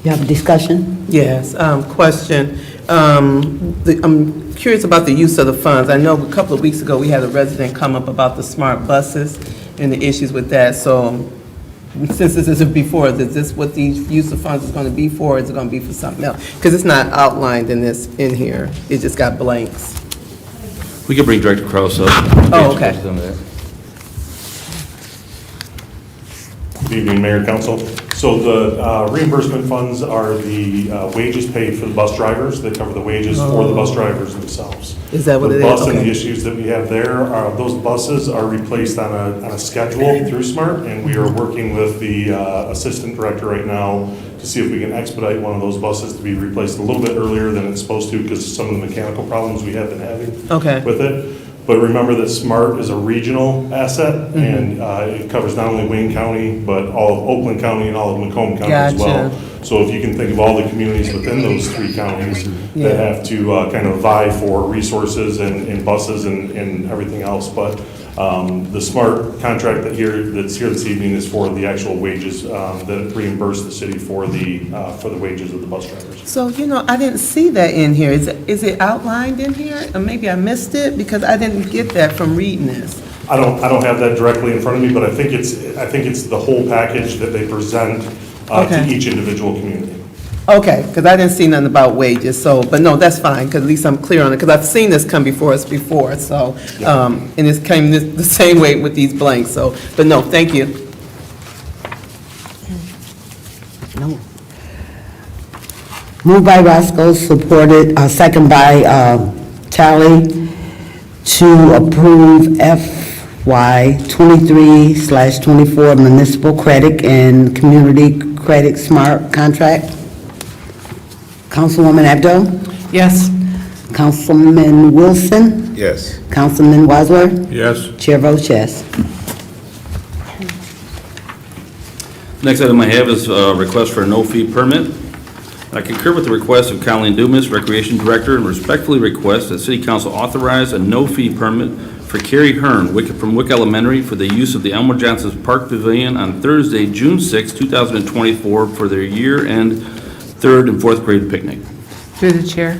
[SPEAKER 5] You have a discussion?
[SPEAKER 4] Yes, question. I'm curious about the use of the funds. I know a couple of weeks ago, we had a resident come up about the smart buses and the issues with that. So since this is before, is this what the use of funds is going to be for, or is it going to be for something else? Because it's not outlined in here. It just got blanks.
[SPEAKER 10] We could bring Director Kraus up.
[SPEAKER 4] Oh, okay.
[SPEAKER 14] Good evening, Mayor and Council. So the reimbursement funds are the wages paid for the bus drivers. They cover the wages for the bus drivers themselves.
[SPEAKER 4] Is that what it is?
[SPEAKER 14] The bus and
[SPEAKER 4] Okay.
[SPEAKER 14] the issues that we have there, those buses are replaced on a schedule through SMART, and we are working with the assistant director right now to see if we can expedite one of those buses to be replaced a little bit earlier than it's supposed to because of some of the mechanical problems we have been having with it. But remember that SMART is a regional asset, and it covers not only Wayne County, but all of Oakland County and all of Macomb County as well. So if you can think of all the communities within those three counties that have to kind of vie for resources and buses and everything else. But the SMART contract that's here this evening is for the actual wages that reimburse the city for the wages of the bus drivers.
[SPEAKER 4] So, I didn't see that in here. Is it outlined in here? Or maybe I missed it because I didn't get that from reading this.
[SPEAKER 14] I don't have that directly in front of me, but I think it's the whole package that they present to each individual community.
[SPEAKER 4] Okay, because I didn't see nothing about wages, but no, that's fine, because at least I'm clear on it, because I've seen this come before us before, so, and it's came the same way with these blanks, but no, thank you.
[SPEAKER 5] No. Moved by Roscoe, second by Tally, to approve FY 23/24 municipal credit and community credit SMART contract. Councilwoman Abdo?
[SPEAKER 11] Yes.
[SPEAKER 5] Councilman Wilson?
[SPEAKER 8] Yes.
[SPEAKER 5] Councilman Wadsworth?
[SPEAKER 1] Yes.
[SPEAKER 5] Chair votes yes.
[SPEAKER 10] Next item I have is a request for a no-fee permit. I concur with the request of Colleen Dumas, Recreation Director, and respectfully request that City Council authorize a no-fee permit for Carrie Hearn from Wick Elementary for the use of the Elmer Johnson's Park Pavilion on Thursday, June 6, 2024 for their year-end 3rd and 4th grade picnic.
[SPEAKER 11] Through the chair.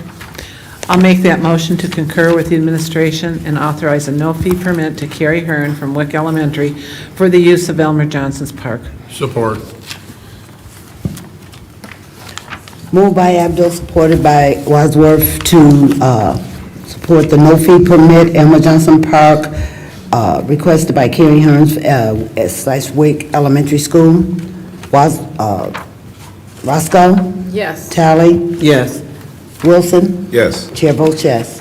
[SPEAKER 11] I'll make that motion to concur with the administration and authorize a no-fee permit to Carrie Hearn from Wick Elementary for the use of Elmer Johnson's Park.
[SPEAKER 1] Support.
[SPEAKER 5] Moved by Abdul, supported by Wadsworth to support the no-fee permit, Elmer Johnson Park, requested by Carrie Hearns / Wick Elementary School. Roscoe?
[SPEAKER 2] Yes.
[SPEAKER 5] Tally?
[SPEAKER 4] Yes.
[SPEAKER 5] Wilson?
[SPEAKER 8] Yes.
[SPEAKER 5] Chair votes yes.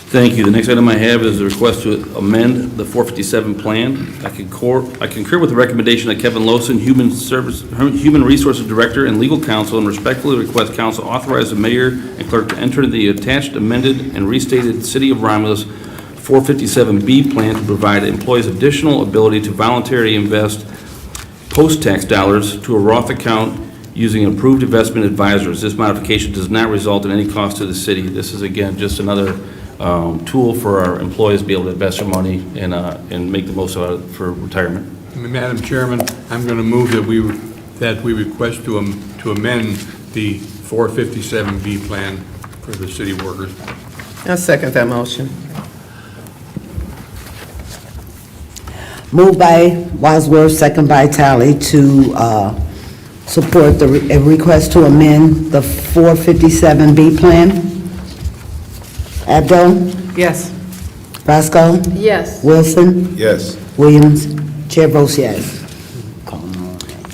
[SPEAKER 10] Thank you. The next item I have is a request to amend the 457 plan. I concur with the recommendation of Kevin Lawson, Human Resources Director and Legal Counsel, and respectfully request council authorize the mayor and clerk to enter the attached amended and restated City of Romulus 457B plan to provide employees additional ability to voluntarily invest post-tax dollars to a Roth account using approved investment advisors. This modification does not result in any cost to the city. This is, again, just another tool for our employees to be able to invest their money and make the most of it for retirement.
[SPEAKER 1] Madam Chairman, I'm going to move that we request to amend the 457B plan for the city workers.
[SPEAKER 4] I second that motion.
[SPEAKER 5] Moved by Wadsworth, second by Tally, to support the request to amend the 457B plan. Abdo?
[SPEAKER 11] Yes.
[SPEAKER 5] Roscoe?
[SPEAKER 2] Yes.
[SPEAKER 5] Wilson?
[SPEAKER 8] Yes.
[SPEAKER 5] Williams? Chair votes yes.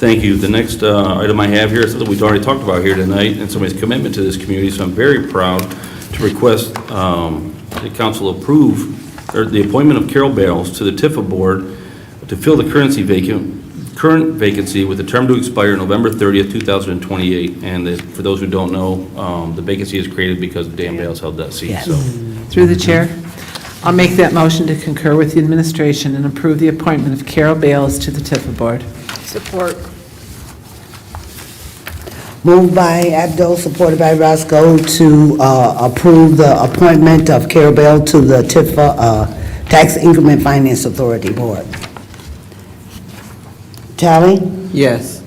[SPEAKER 10] Thank you. The next item I have here is something we've already talked about here tonight, and somebody's commitment to this community, so I'm very proud to request the council approve the appointment of Carol Bales to the Tifa Board to fill the current vacancy with a term to expire November 30th, 2028. And for those who don't know, the vacancy is created because Dan Bales held that seat.
[SPEAKER 5] Yes.
[SPEAKER 10] So,
[SPEAKER 11] Through the chair, I'll make that motion to concur with the administration and approve the appointment of Carol Bales to the Tifa Board.
[SPEAKER 2] Support.
[SPEAKER 5] Moved by Abdul, supported by Roscoe, to approve the appointment of Carol Bell to the TIFA Tax Increment Finance Authority Board. Tally,
[SPEAKER 4] Yes.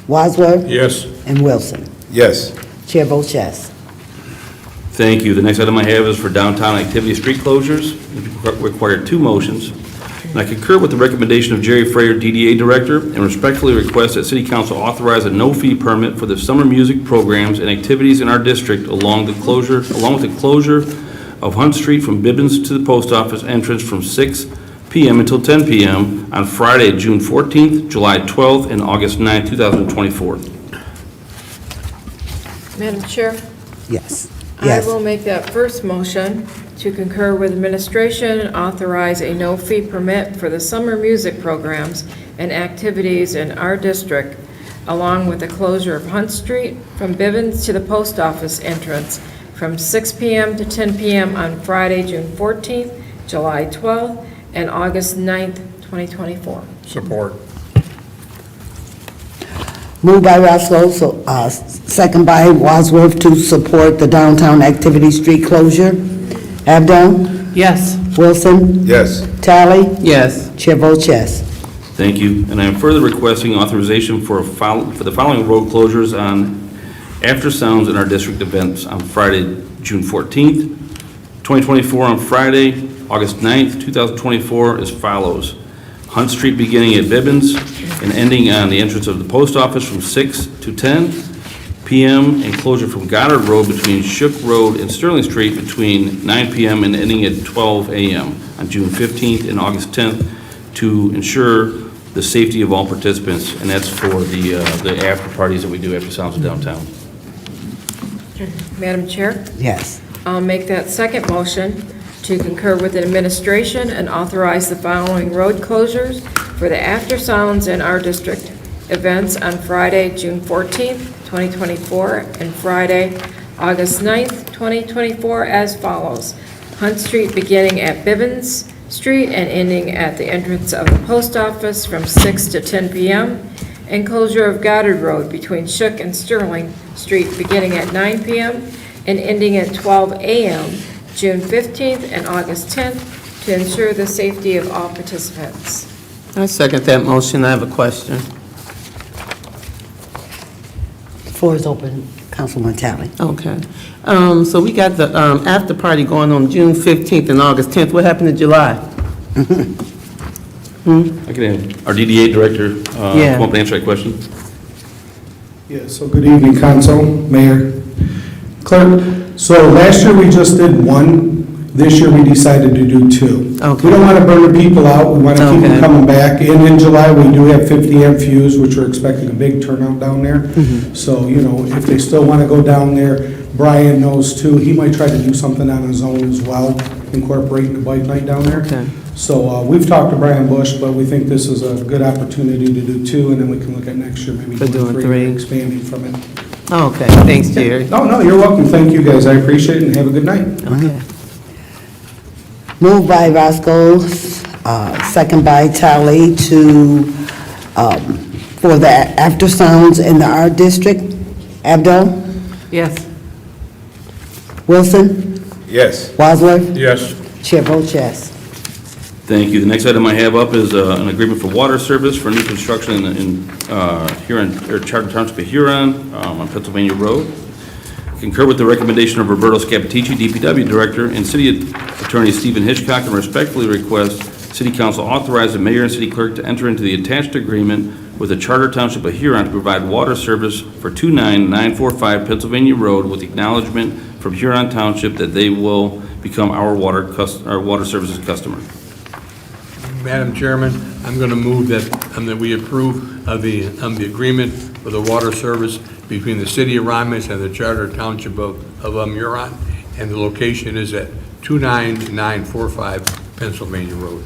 [SPEAKER 5] Wadsworth,
[SPEAKER 1] Yes.
[SPEAKER 5] and Wilson.
[SPEAKER 8] Yes.
[SPEAKER 5] Chair votes yes.
[SPEAKER 10] thank you. The next item I have is for downtown activity street closures. It required 2 motions. And I concur with the recommendation of Jerry Frayer, DDA Director, and respectfully request that City Council authorize a no-fee permit for the summer music programs and activities in our district along with the closure of Hunt Street from Bibbins to the post office entrance from 6 p.m. until 10 p.m. on Friday, June 14th, July 12th, and August 9th, 2024.
[SPEAKER 2] Madam Chair?
[SPEAKER 5] Yes.
[SPEAKER 2] I
[SPEAKER 5] Yes.
[SPEAKER 2] will make that first motion to concur with administration and authorize a no-fee permit for the summer music programs and activities in our district, along with the closure of Hunt Street from Bivens to the post office entrance from 6 p.m. to 10 p.m. on Friday, June 14th, July 12th, and August 9th, 2024.
[SPEAKER 1] Support.
[SPEAKER 5] Moved by Roscoe, second by Wadsworth, to support the downtown activity street closure. Abdul,
[SPEAKER 11] Yes.
[SPEAKER 5] Wilson,
[SPEAKER 8] Yes.
[SPEAKER 5] Tally,
[SPEAKER 4] Yes.
[SPEAKER 5] chair votes yes.
[SPEAKER 10] Thank you. And I am further requesting authorization for the following road closures on after sounds in our district events on Friday, June 14th, 2024 on Friday, August 9th, 2024 as follows. Hunt Street beginning at Bibbins and ending on the entrance of the post office from 6 to 10 p.m. and closure from Goddard Road between Shook Road and Sterling Street between 9 p.m. and ending at 12 a.m. on June 15th and August 10th to ensure the safety of all participants, and that's for the after parties that we do after sounds of downtown.
[SPEAKER 2] Madam Chair?
[SPEAKER 5] Yes.
[SPEAKER 2] I'll make that second motion to concur with the administration and authorize the following road closures for the after sounds in our district events on Friday, June 14th, 2024, and Friday, August 9th, 2024, as follows. Hunt Street beginning at Bivens Street and ending at the entrance of the post office from 6 to 10 p.m., and closure of Goddard Road between Shook and Sterling Street beginning at 9 p.m. and ending at 12 a.m., June 15th and August 10th, to ensure the safety of all participants.
[SPEAKER 4] I second that motion. I have a question.
[SPEAKER 5] The floor is open. Councilman Tally.
[SPEAKER 4] Okay. So we got the after party going on June 15th and August 10th. What happened in July?
[SPEAKER 10] I can have our DDA Director
[SPEAKER 4] Yeah.
[SPEAKER 10] come up and answer that question.
[SPEAKER 15] Yeah, so good evening, Council, Mayor, Clerk. So last year we just did one. This year we decided to do 2.
[SPEAKER 4] Okay.
[SPEAKER 15] We don't want to burn the people out. We want to keep
[SPEAKER 4] Okay.
[SPEAKER 15] them coming back. And in July, we do have 50 amp fuse, which we're expecting a big turnout down there.
[SPEAKER 4] Mm-hmm.
[SPEAKER 15] So, you know, if they still want to go down there, Brian knows too. He might try to do something on his own as well, incorporating the bike night down there.
[SPEAKER 4] Okay.
[SPEAKER 15] So we've talked to Brian Bush, but we think this is a good opportunity to do 2, and then we can look at next year, maybe
[SPEAKER 4] For doing
[SPEAKER 15] doing
[SPEAKER 4] 3.
[SPEAKER 15] expanding from it.
[SPEAKER 4] Okay, thanks, Jerry.
[SPEAKER 15] No, you're welcome. Thank you, guys. I appreciate it, and have a good night.
[SPEAKER 4] Okay.
[SPEAKER 5] Moved by Roscoe, second by Tally, to, for the after sounds in the art district. Abdul,
[SPEAKER 11] Yes.
[SPEAKER 5] Wilson,
[SPEAKER 8] Yes.
[SPEAKER 5] Wadsworth,
[SPEAKER 1] Yes.
[SPEAKER 5] chair votes yes.
[SPEAKER 10] Thank you. The next item I have up is an agreement for water service for new construction in Huron, or Charter Township of Huron on Pennsylvania Road. Concur with the recommendation of Roberto Scapitici, DPW Director, and City Attorney Stephen Hitchcock, and respectfully request City Council authorize the mayor and city clerk to enter into the attached agreement with the Charter Township of Huron to provide water service for 29945 Pennsylvania Road with acknowledgement from Huron Township that they will become our water services customer.
[SPEAKER 1] Madam Chairman, I'm going to move that we approve of the agreement for the water service between the City of Romulus and the Charter Township of Huron, and the location is at 29945 Pennsylvania Road.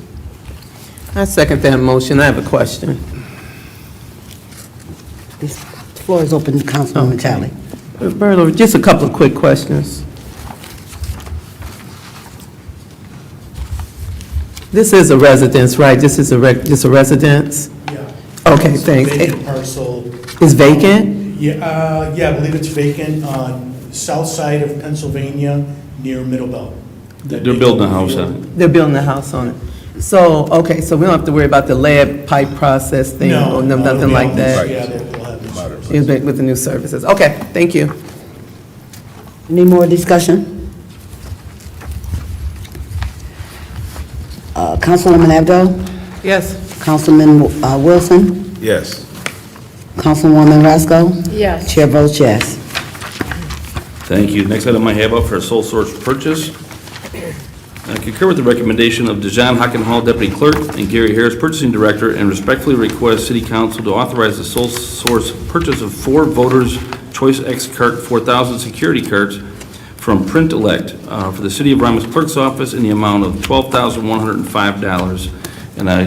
[SPEAKER 4] I second that motion. I have a question.
[SPEAKER 5] The floor is open to Councilwoman Talley.
[SPEAKER 4] Roberto, just a couple of quick questions. This is a residence, right? This is just a residence?
[SPEAKER 7] Yeah.
[SPEAKER 4] Okay,
[SPEAKER 7] It's a
[SPEAKER 4] thanks.
[SPEAKER 7] vacant parcel.
[SPEAKER 4] It's vacant?
[SPEAKER 7] Yeah, I believe it's vacant on south side of Pennsylvania near Middlebelt.
[SPEAKER 10] They're building a house on it.
[SPEAKER 4] They're building a house on it. So, okay, so we don't have to worry about the lead pipe process thing or
[SPEAKER 7] it'll
[SPEAKER 4] nothing
[SPEAKER 7] be
[SPEAKER 4] like
[SPEAKER 7] all
[SPEAKER 4] that?
[SPEAKER 7] these- Yeah, we'll have this.
[SPEAKER 4] It's been with the new services. Okay, thank you.
[SPEAKER 5] Any more discussion? Councilwoman Abdo?
[SPEAKER 11] Yes.
[SPEAKER 5] Councilman Wilson?
[SPEAKER 8] Yes.
[SPEAKER 5] Councilwoman Roscoe?
[SPEAKER 2] Yes.
[SPEAKER 5] Chair votes yes.
[SPEAKER 10] Thank you. Next item I have up for a sole source purchase. I concur with the recommendation of Dejan Hockenhall, Deputy Clerk, and Gary Harris, Purchasing Director, and respectfully request City Council to authorize the sole source purchase of 4 Voters' Choice X Cart 4000 security cards from Print Elect for the City of Romulus Clerk's Office in the amount of $12,105. And I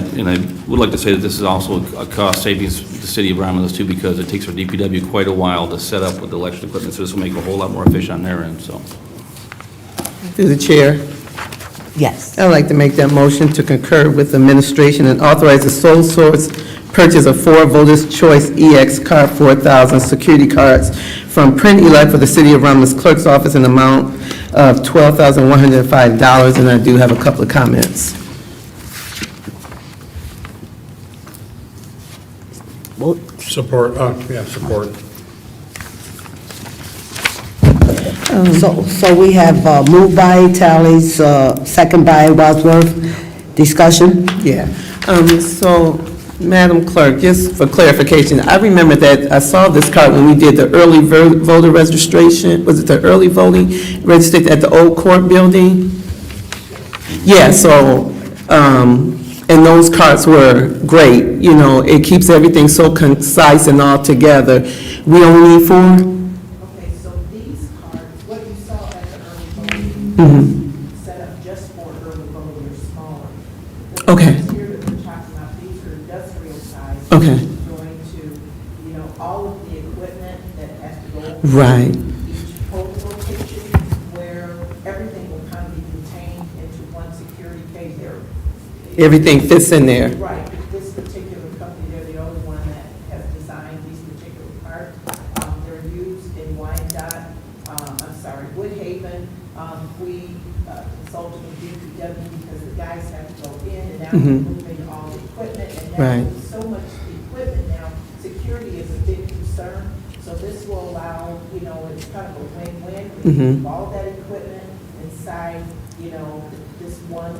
[SPEAKER 10] would like to say that this is also a cost savings to the City of Romulus too, because it takes our DPW quite a while to set up with the election equipment, so this will make it a whole lot more efficient on their end, so.
[SPEAKER 4] Through the chair,
[SPEAKER 5] Yes.
[SPEAKER 4] I'd like to make that motion to concur with administration and authorize the sole source purchase of 4 Voters' Choice EX Card 4000 security cards from Print Elect for the City of Romulus Clerk's Office in the amount of $12,105, and I do have a couple of comments.
[SPEAKER 1] Support, support.
[SPEAKER 5] So we have moved by Tally's, second by Wadsworth. Discussion?
[SPEAKER 4] Yeah. So, Madam Clerk, just for clarification, I remember that I saw this card when we did the early voter registration. Was it the early voting registered at the old court building? Yeah, so, and those cards were great. You know, it keeps everything so concise and all together. We only need 4?
[SPEAKER 3] Okay, so these cards, what you saw at the early voting, set up just for early voting are smaller. The
[SPEAKER 4] Okay.
[SPEAKER 3] ones here that we're talking about, these are industrial size.
[SPEAKER 4] Okay.
[SPEAKER 3] Going to, you know, all of the equipment that has to go.
[SPEAKER 4] Right.
[SPEAKER 3] Each polling location where everything will kind of be contained into one security cage there.
[SPEAKER 4] Everything fits in there.
[SPEAKER 3] Right, this particular company, they're the only one that has designed these particular parts. They're used in Wyandotte, Woodhaven. We consulted with DPW because the guys have to go in and out, moving all the equipment. And now
[SPEAKER 4] Right.
[SPEAKER 3] with so much equipment now, security is a big concern. So this will allow, you know, it's kind of a win-win. We keep all that equipment inside, you know, this one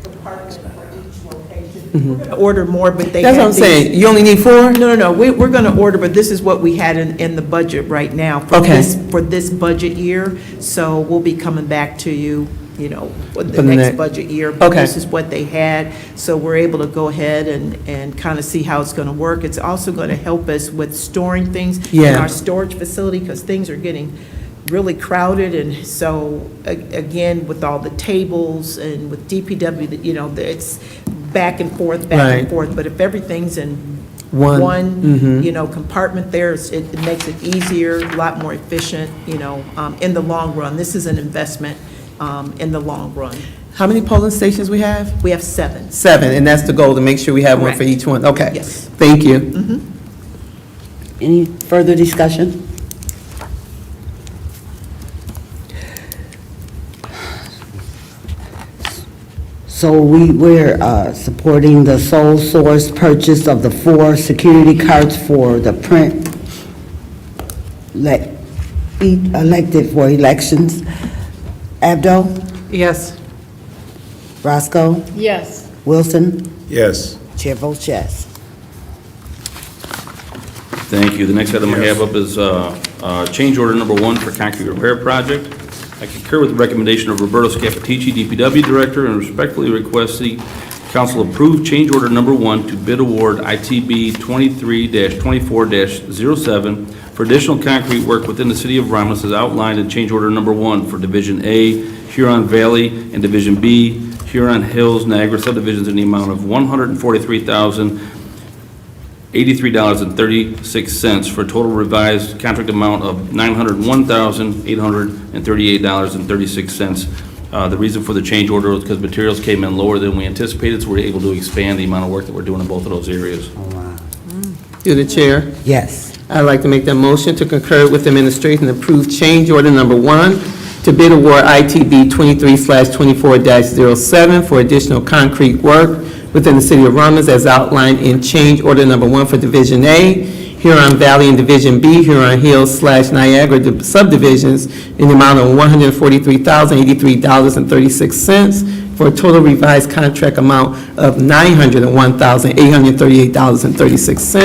[SPEAKER 3] compartment for each location. We're going to order more, but they
[SPEAKER 4] That's what
[SPEAKER 3] have
[SPEAKER 4] I'm
[SPEAKER 3] these-
[SPEAKER 4] saying. You only need 4?
[SPEAKER 3] No, we're going to order, but this is what we had in the budget right now for
[SPEAKER 4] Okay.
[SPEAKER 3] for this budget year. So we'll be coming back to you, you know, for the
[SPEAKER 4] For the
[SPEAKER 3] next
[SPEAKER 4] next-
[SPEAKER 3] budget year. But
[SPEAKER 4] Okay.
[SPEAKER 3] this is what they had, so we're able to go ahead and kind of see how it's going to work. It's also going to help us with storing things in
[SPEAKER 4] Yeah.
[SPEAKER 3] our storage facility because things are getting really crowded. And so, again, with all the tables and with DPW, you know, it's back and forth.
[SPEAKER 4] Right.
[SPEAKER 3] But if everything's in
[SPEAKER 4] One.
[SPEAKER 3] one, you know, compartment there, it makes it easier, a lot more efficient, you know, in the long run. This is an investment in the long run.
[SPEAKER 4] How many polling stations we have?
[SPEAKER 3] We have 7.
[SPEAKER 4] 7, and that's the goal, to make sure we have one for
[SPEAKER 3] Correct.
[SPEAKER 4] each one. Okay.
[SPEAKER 3] Yes.
[SPEAKER 4] Thank you.
[SPEAKER 5] Any further discussion? So we're supporting the sole source purchase of the 4 security cards for the Print elected for elections. Abdo?
[SPEAKER 11] Yes.
[SPEAKER 5] Roscoe?
[SPEAKER 2] Yes.
[SPEAKER 5] Wilson?
[SPEAKER 8] Yes.
[SPEAKER 5] Chair votes yes.
[SPEAKER 10] Thank you. The next item I have up is change order number 1 for concrete repair project. I concur with the recommendation of Roberto Scapitici, DPW Director, and respectfully request City Council approve change order number 1 to bid award ITB 23-24-07 for additional concrete work within the city of Romulus as outlined in change order number 1 for Division A, Huron Valley, and Division B, Huron Hills, Niagara subdivisions in the amount of $143,083.36 for a total revised contract amount of $901,838.36. The reason for the change order was because materials came in lower than we anticipated, so we're able to expand the amount of work that we're doing in both of those areas.
[SPEAKER 4] Through the chair,
[SPEAKER 5] Yes.
[SPEAKER 4] I'd like to make that motion to concur with the administration and approve change order number 1 to bid award ITB 23/24-07 for additional concrete work within the city of Romulus as outlined in change order number 1 for Division A, Huron Valley, and Division B, Huron Hills / Niagara subdivisions in the amount of $143,083.36 for a total revised contract amount of $901,838.36.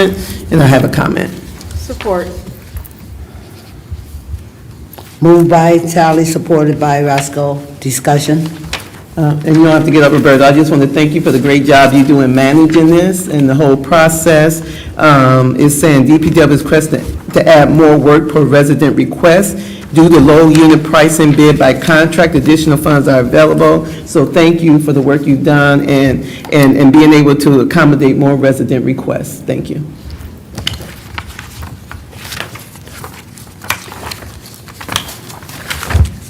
[SPEAKER 4] And I have a comment.
[SPEAKER 2] Support.
[SPEAKER 5] Moved by Tally, supported by Roscoe. Discussion?
[SPEAKER 4] And you don't have to get up, Roberta. I just want to thank you for the great job you do in managing this and the whole process. It's saying DPW is requesting to add more work per resident request. Due to low unit pricing bid by contract, additional funds are available. So thank you for the work you've done and being able to accommodate more resident requests. Thank you.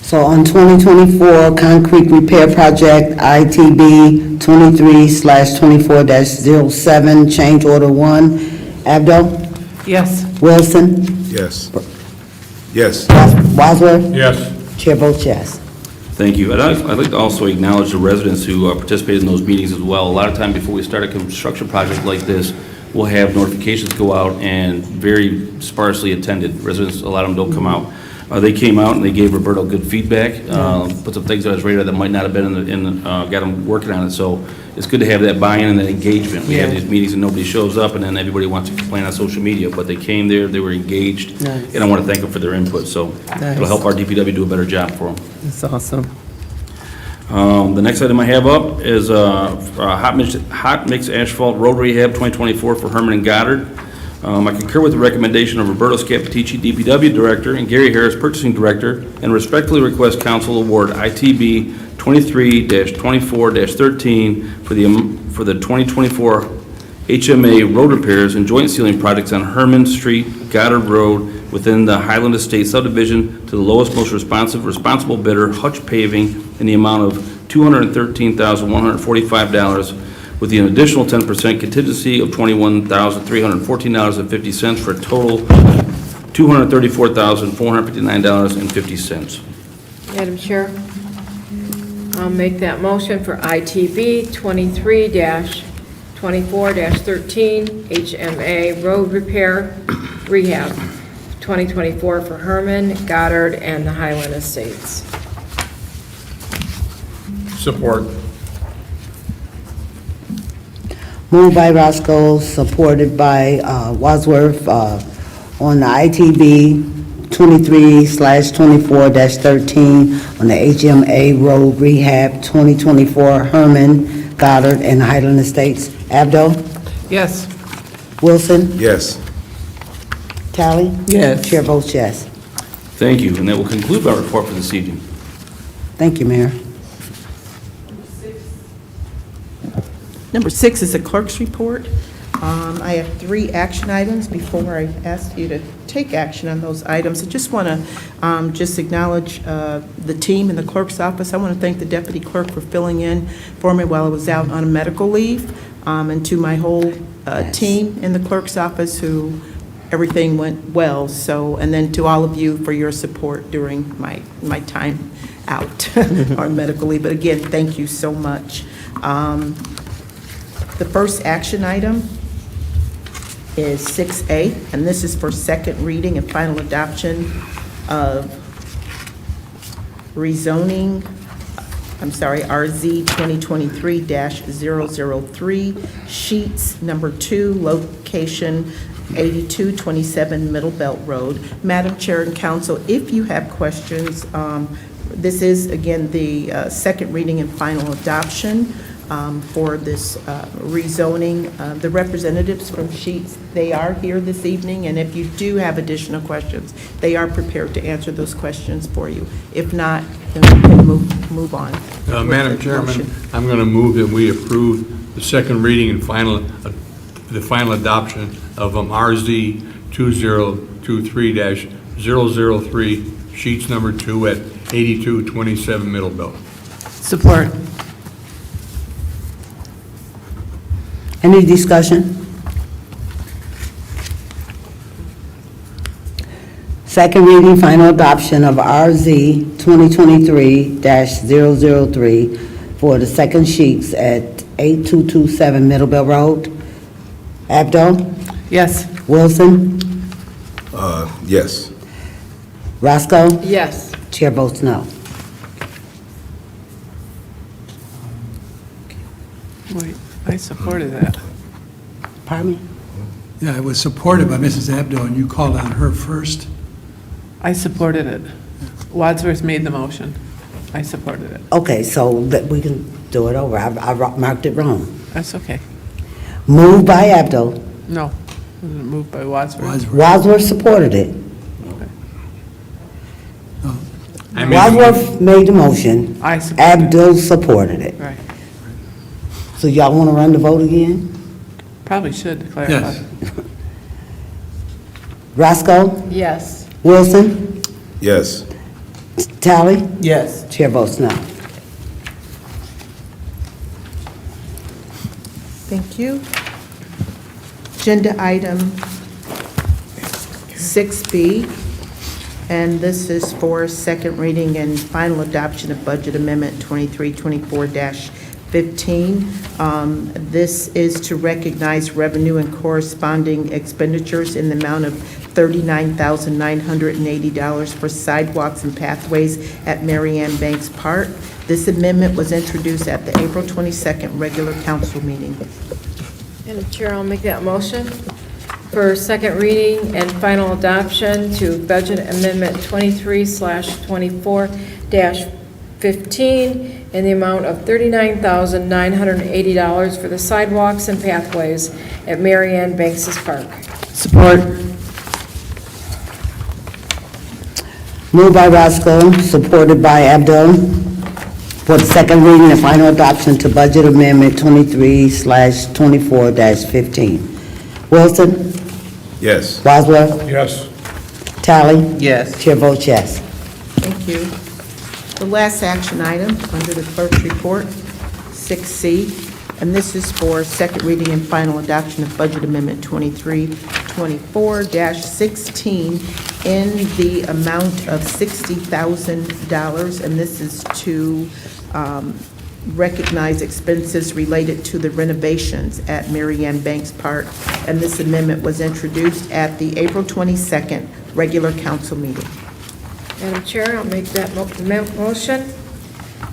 [SPEAKER 5] So on 2024 concrete repair project, ITB 23/24-07, change order 1. Abdo?
[SPEAKER 11] Yes.
[SPEAKER 5] Wilson?
[SPEAKER 8] Yes. Yes.
[SPEAKER 5] Wadsworth?
[SPEAKER 1] Yes.
[SPEAKER 5] Chair votes yes.
[SPEAKER 10] Thank you. I'd like to also acknowledge the residents who participated in those meetings as well. A lot of time before we start a construction project like this, we'll have notifications go out and very sparsely attended. Residents, a lot of them don't come out. They came out and they gave Roberto good feedback, put some things on his radar that might not have been got them working on it. So it's good to have that buy-in and that engagement. We have these meetings and nobody shows up and then everybody wants to complain on social media, but they came there, they were engaged,
[SPEAKER 4] Nice.
[SPEAKER 10] and I want to thank them for their input. So it'll help our DPW do a better job for them.
[SPEAKER 4] That's awesome.
[SPEAKER 10] The next item I have up is hot mix asphalt road rehab 2024 for Herman and Goddard. I concur with the recommendation of Roberto Scapitici, DPW Director, and Gary Harris, Purchasing Director, and respectfully request council award ITB 23-24-13 for the 2024 HMA road repairs and joint sealing projects on Herman Street, Goddard Road, within the Highland Estates subdivision to the lowest, most responsible bidder, Hutch Paving, in the amount of $213,145, with the additional 10% contingency of $21,314.50 for a total $234,459.50.
[SPEAKER 2] Madam Chair, I'll make that motion for ITB 23-24-13 HMA road repair rehab 2024 for Herman, Goddard, and the Highland Estates.
[SPEAKER 1] Support.
[SPEAKER 5] Moved by Roscoe, supported by Wadsworth, on the ITB 23/24-13 on the HMA Road Rehab 2024 Herman, Goddard, and Highland Estates. Abdo?
[SPEAKER 11] Yes.
[SPEAKER 5] Wilson?
[SPEAKER 8] Yes.
[SPEAKER 5] Tally?
[SPEAKER 4] Yes.
[SPEAKER 5] Chair votes yes.
[SPEAKER 10] Thank you, and that will conclude our report for this evening.
[SPEAKER 5] Thank you, Mayor.
[SPEAKER 3] Number 6 is the clerk's report. I have 3 action items. Before I ask you to take action on those items, I just want to just acknowledge the team in the clerk's office. I want to thank the deputy clerk for filling in for me while I was out on a medical leave, and to my whole team in the clerk's office who everything went well. So, and then to all of you for your support during my time out on medical leave. But again, thank you so much. The first action item is 6A, and this is for second reading and final adoption of rezoning, RZ 2023-003, Sheets Number 2, location 8227 Middle Belt Road. Madam Chair and Council, if you have questions, this is, again, the second reading and final adoption. for this rezoning. The representatives from Sheets, they are here this evening, and if you do have additional questions, they are prepared to answer those questions for you. If not, then we can move on. with
[SPEAKER 1] Madam
[SPEAKER 3] the
[SPEAKER 1] Chairman,
[SPEAKER 3] motion.
[SPEAKER 1] I'm going to move that we approve the second reading and the final adoption of RZ 2023-003, sheets number 2 at 8227 Middlebelt.
[SPEAKER 11] Support.
[SPEAKER 5] Any discussion? Second reading, final adoption of RZ 2023-003 for the second sheets at 8227 Middlebelt Road. Abdo?
[SPEAKER 11] Yes.
[SPEAKER 5] Wilson?
[SPEAKER 8] Yes.
[SPEAKER 5] Roscoe?
[SPEAKER 2] Yes.
[SPEAKER 5] Chair votes no.
[SPEAKER 11] Wait, I supported that.
[SPEAKER 5] Pardon me?
[SPEAKER 16] Yeah, it was supported by Mrs. Abdo, and you called on her first.
[SPEAKER 11] I supported it. Wadsworth made the motion. I supported it.
[SPEAKER 5] Okay, so that we can do it over. I marked it wrong.
[SPEAKER 11] That's okay.
[SPEAKER 5] Moved by Abdo.
[SPEAKER 11] No, it wasn't moved by Wadsworth.
[SPEAKER 5] Wadsworth supported it.
[SPEAKER 1] I made the
[SPEAKER 5] Wadsworth made the motion.
[SPEAKER 11] I supported it.
[SPEAKER 5] Abdo supported it.
[SPEAKER 11] Right.
[SPEAKER 5] So y'all want to run the vote again?
[SPEAKER 11] Probably should to clarify.
[SPEAKER 16] Yes.
[SPEAKER 5] Roscoe?
[SPEAKER 2] Yes.
[SPEAKER 5] Wilson?
[SPEAKER 8] Yes.
[SPEAKER 5] Tally?
[SPEAKER 4] Yes.
[SPEAKER 5] Chair votes no.
[SPEAKER 3] Thank you. Agenda item 6B, and this is for second reading and final adoption of Budget Amendment 2324-15. This is to recognize revenue and corresponding expenditures in the amount of $39,980 for sidewalks and pathways at Marianne Banks Park. This amendment was introduced at the April 22nd regular council meeting.
[SPEAKER 2] Madam Chair, I'll make that motion for second reading and final adoption to Budget Amendment 23/24-15 in the amount of $39,980 for the sidewalks and pathways at Marianne Banks' Park.
[SPEAKER 11] Support.
[SPEAKER 5] Moved by Roscoe, supported by Abdo, for the second reading and final adoption to Budget Amendment 23/24-15. Wilson?
[SPEAKER 8] Yes.
[SPEAKER 5] Wadsworth?
[SPEAKER 1] Yes.
[SPEAKER 5] Tally?
[SPEAKER 4] Yes.
[SPEAKER 5] Chair votes yes.
[SPEAKER 3] Thank you. The last action item under the clerk's report, 6C, and this is for second reading and final adoption of Budget Amendment 2324-16 in the amount of $60,000, and this is to recognize expenses related to the renovations at Marianne Banks Park, and this amendment was introduced at the April 22nd regular council meeting.
[SPEAKER 2] Madam Chair, I'll make that motion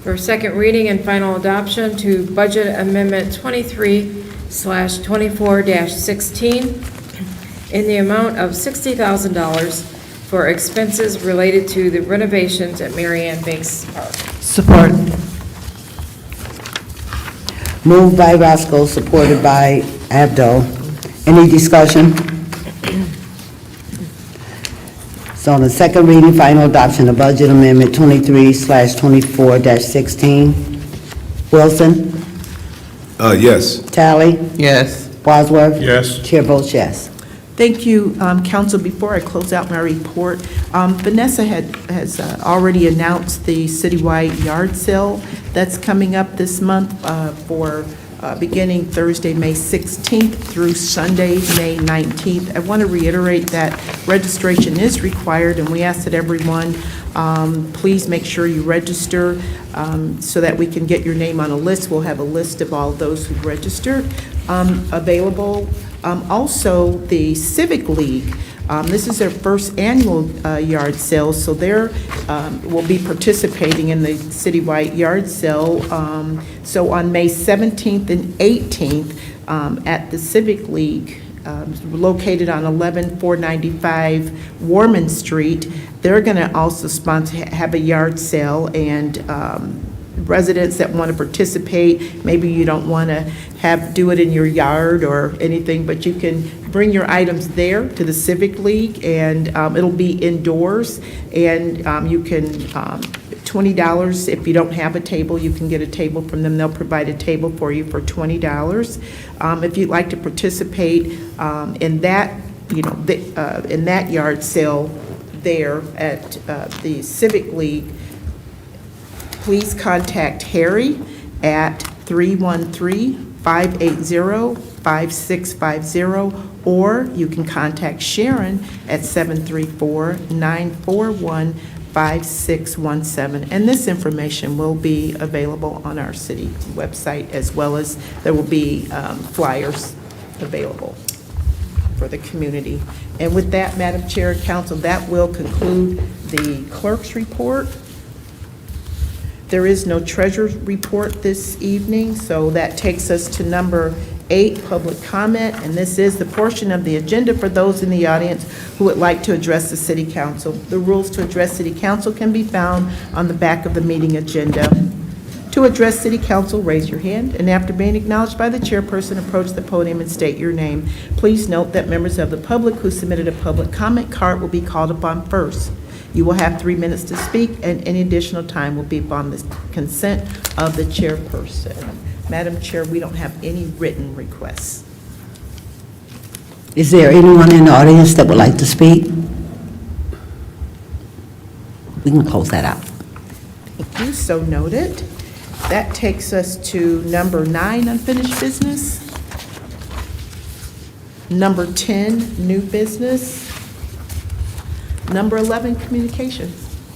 [SPEAKER 2] for second reading and final adoption to Budget Amendment 23/24-16 in the amount of $60,000 for expenses related to the renovations at Marianne Banks Park.
[SPEAKER 11] Support.
[SPEAKER 5] Moved by Roscoe, supported by Abdo. Any discussion? So on the second reading, final adoption of Budget Amendment 23/24-16. Wilson?
[SPEAKER 8] Yes.
[SPEAKER 5] Tally?
[SPEAKER 4] Yes.
[SPEAKER 5] Wadsworth?
[SPEAKER 1] Yes.
[SPEAKER 5] Chair votes yes.
[SPEAKER 3] Thank you, Council. Before I close out my report, Vanessa has already announced the citywide yard sale that's coming up this month for beginning Thursday, May 16th through Sunday, May 19th. I want to reiterate that registration is required, and we ask that everyone please make sure you register so that we can get your name on a list. We'll have a list of all those who registered available. Also, the Civic League, this is their first annual yard sale, so they will be participating in the citywide yard sale. So on May 17th and 18th at the Civic League, located on 11495 Warman Street, they're going to also have a yard sale, and residents that want to participate. Maybe you don't want to do it in your yard or anything, but you can bring your items there to the Civic League, and it'll be indoors, and you can, $20. If you don't have a table, you can get a table from them. They'll provide a table for you for $20. If you'd like to participate in that, in that yard sale there at the Civic League, please contact Harry at 313-580-5650, or you can contact Sharon at 734-941-5617. And this information will be available on our city website, as well as there will be flyers available for the community. And with that, Madam Chair and Council, that will conclude the clerk's report. There is no treasurer's report this evening, so that takes us to number 8, public comment, and this is the portion of the agenda for those in the audience who would like to address the City Council. The rules to address City Council can be found on the back of the meeting agenda. To address City Council, raise your hand, and after being acknowledged by the chairperson, approach the podium and state your name. Please note that members of the public who submitted a public comment card will be called upon first. You will have 3 minutes to speak, and any additional time will be upon the consent of the chairperson. Madam Chair, we don't have any written requests.
[SPEAKER 5] Is there anyone in the audience that would like to speak? We can close that out.
[SPEAKER 3] Thank you, so noted. That takes us to number 9, unfinished business. Number 10, new business. Number 11, communication.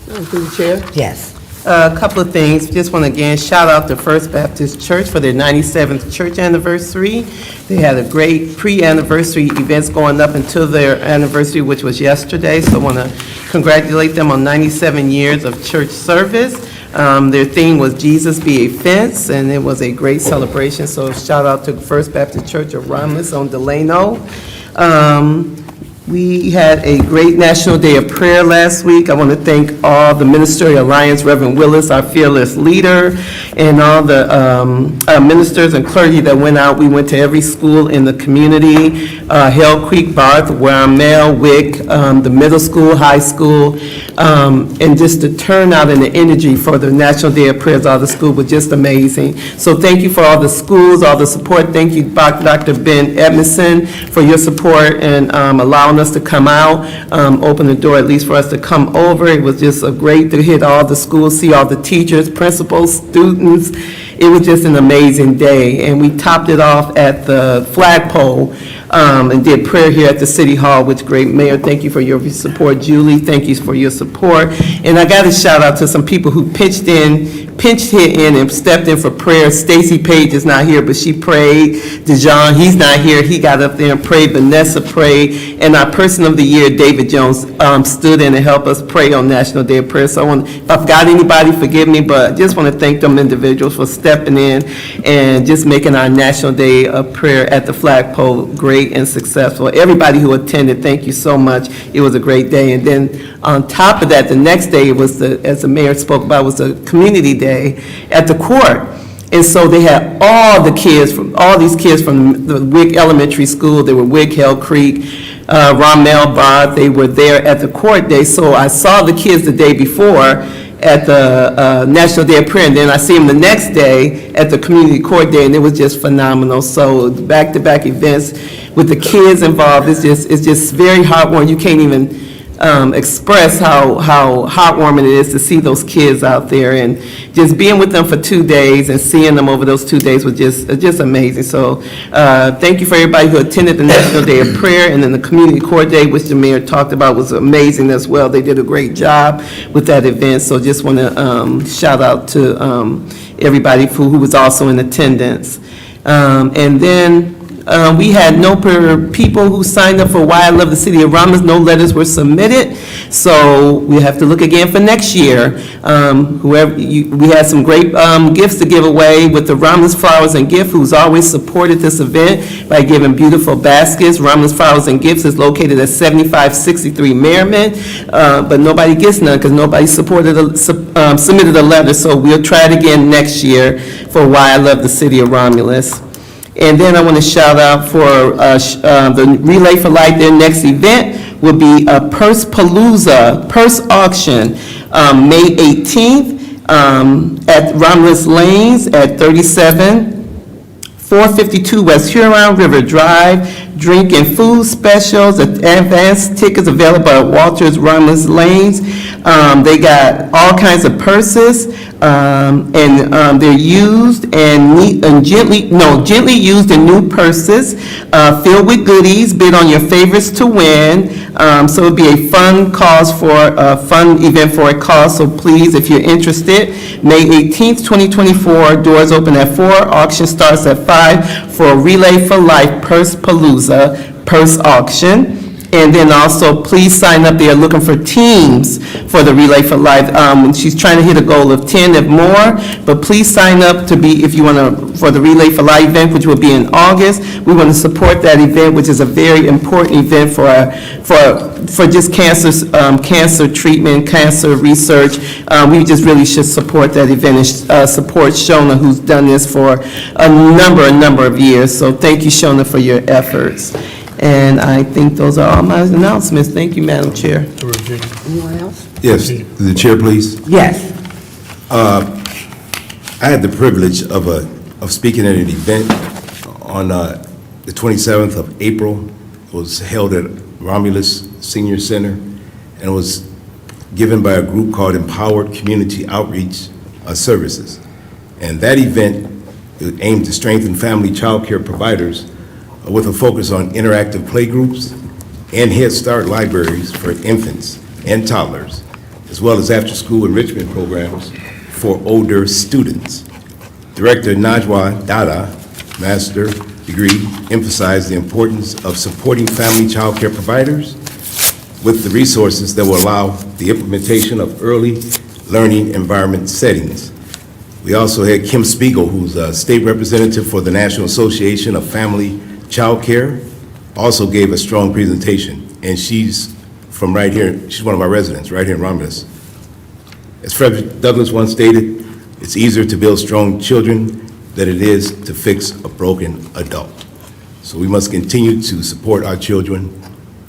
[SPEAKER 4] Through the chair.
[SPEAKER 5] Yes.
[SPEAKER 4] A couple of things. Just want to again shout out to First Baptist Church for their 97th church anniversary. They had a great pre-anniversary events going up until their anniversary, which was yesterday. So I want to congratulate them on 97 years of church service. Their theme was Jesus Be a Fence, and it was a great celebration. So shout out to First Baptist Church of Romulus on Delano. We had a great National Day of Prayer last week. I want to thank all the Ministerial Alliance, Reverend Willis, our fearless leader, and all the ministers and clergy that went out. We went to every school in the community, Hell Creek, Barth, Warmel, Wick, the middle school, high school, and just the turnout and the energy for the National Day of Prayers, all the school was just amazing. So thank you for all the schools, all the support. Thank you, Dr. Ben Edmondson, for your support and allowing us to come out, open the door at least for us to come over. It was just great to hit all the schools, see all the teachers, principals, students. It was just an amazing day, and we topped it off at the flagpole and did prayer here at the City Hall, which great Mayor, thank you for your support. Julie, thank you for your support. And I got to shout out to some people who pinched hit in and stepped in for prayer. Stacy Page is not here, but she prayed. DeJohn, he's not here. He got up there and prayed. Vanessa prayed. And our person of the year, David Jones, stood in and helped us pray on National Day of Prayer. So if I've got anybody, forgive me, but I just want to thank them individuals for stepping in and just making our National Day of Prayer at the flagpole great and successful. Everybody who attended, thank you so much. It was a great day. And then on top of that, the next day was, as the mayor spoke about, was a community day at the court. And so they had all these kids from the Wick Elementary School. They were Wick, Hell Creek, Rommel, Barth. They were there at the court day. So I saw the kids the day before at the National Day of Prayer, and then I see them the next day at the community court day, and it was just phenomenal. So back-to-back events with the kids involved, it's just very heartwarming. You can't even express how heartwarming it is to see those kids out there, and just being with them for 2 days and seeing them over those 2 days was just amazing. So thank you for everybody who attended the National Day of Prayer, and then the Community Court Day, which the mayor talked about, was amazing as well. They did a great job with that event, so just want to shout out to everybody who was also in attendance. And then We had no people who signed up for Why I Love the City of Romulus. No letters were submitted, so we have to look again for next year. We had some great gifts to give away with the Romulus Flowers and Gift, who's always supported this event by giving beautiful baskets. Romulus Flowers and Gifts is located at 7563 Merriman, but nobody gets none because nobody submitted a letter, so we'll try it again next year for Why I Love the City of Romulus. And then I want to shout out for the Relay for Life. Their next event will be a Purse Palooza, purse auction, May 18th at Romulus Lanes at 452 West Huron River Drive. Drink and food specials, advanced tickets available at Walters Romulus Lanes. They got all kinds of purses, and they're used and gently used in new purses, filled with goodies. Bid on your favorites to win. So it'll be a fun event for a cause. So please, if you're interested, May 18th, 2024, doors open at 4, auction starts at 5 for Relay for Life Purse Palooza purse auction. And then also, please sign up. They are looking for teams for the Relay for Life. She's trying to hit a goal of 10 if more, but please sign up to be, if you want to, for the Relay for Life event, which will be in August. We want to support that event, which is a very important event for just cancer treatment, cancer research. We just really should support that event and support Shona, who's done this for a number of years. So thank you, Shona, for your efforts. And I think those are all my announcements. Thank you, Madam Chair.
[SPEAKER 5] Anyone else?
[SPEAKER 8] Yes, the chair, please.
[SPEAKER 5] Yes.
[SPEAKER 8] I had the privilege of speaking at an event on the 27th of April. It was held at Romulus Senior Center, and it was given by a group called Empowered Community Outreach Services. And that event aimed to strengthen family child care providers with a focus on interactive playgroups and Head Start libraries for infants and toddlers, as well as after-school enrichment programs for older students. Director Najwa Dada, master degree, emphasized the importance of supporting family child care providers with the resources that will allow the implementation of early learning environment settings. We also had Kim Spiegel, who's a state representative for the National Association of Family Child Care, also gave a strong presentation, and she's from right here. She's one of our residents right here in Romulus. As Frederick Douglass once stated, it's easier to build strong children than it is to fix a broken adult. So we must continue to support our children,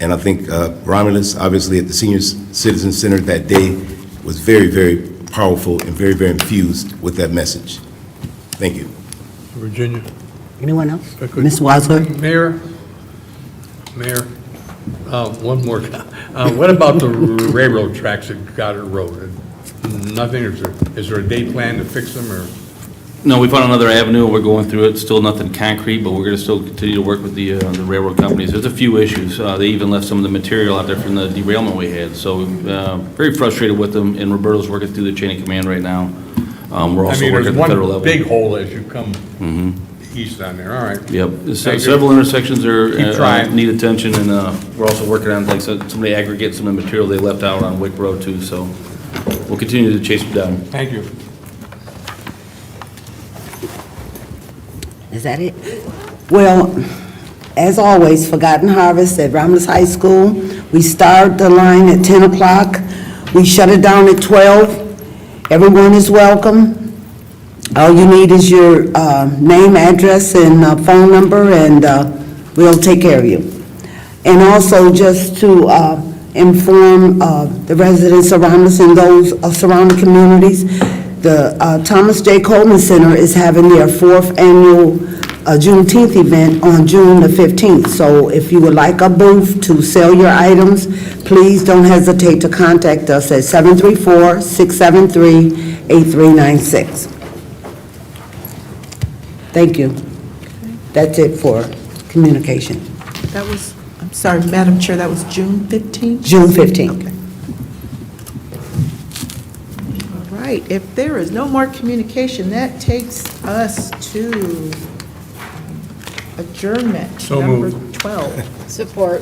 [SPEAKER 8] and I think Romulus, obviously at the Senior Citizen Center that day, was very, very powerful and very, very infused with that message. Thank you.
[SPEAKER 1] Virginia.
[SPEAKER 5] Anyone else? Ms. Weisler?
[SPEAKER 1] Mayor, one more. What about the railroad tracks at Goddard Road? Nothing, is there a day plan to fix them, or?
[SPEAKER 10] No, we found another avenue, we're going through it, still nothing concrete, but we're gonna still continue to work with the railroad companies. There's a few issues, they even left some of the material out there from the derailment we had, so very frustrated with them, and Roberto's working through the chain of command right now. We're also working at the federal level.
[SPEAKER 1] There's one big hole as you come east on there, all right.
[SPEAKER 10] Yep,
[SPEAKER 1] Thank you.
[SPEAKER 10] several intersections
[SPEAKER 1] Keep trying.
[SPEAKER 10] need attention, and we're also working on, like, some of the aggregate, some of the material they left out on Wick Road too, so we'll continue to chase them down.
[SPEAKER 1] Thank you.
[SPEAKER 5] Is that it? Well, as always, Forgotten Harvest at Romulus High School. We start the line at 10 o'clock. We shut it down at 12. Everyone is welcome. All you need is your name, address, and phone number, and we'll take care of you. And also, just to inform the residents of Romulus and those surrounding communities, the Thomas J. Coleman Center is having their 4th annual Juneteenth event on June the 15th. So if you would like a booth to sell your items, please don't hesitate to contact us at 734-673-8396. Thank you. That's it for communication.
[SPEAKER 3] That was, I'm sorry, Madam Chair, that was June 15th?
[SPEAKER 5] June 15th.
[SPEAKER 3] Okay. All right, if there is no more communication, that takes us to Adjournment,
[SPEAKER 1] So
[SPEAKER 3] number
[SPEAKER 1] moved.
[SPEAKER 3] 12.
[SPEAKER 2] Support.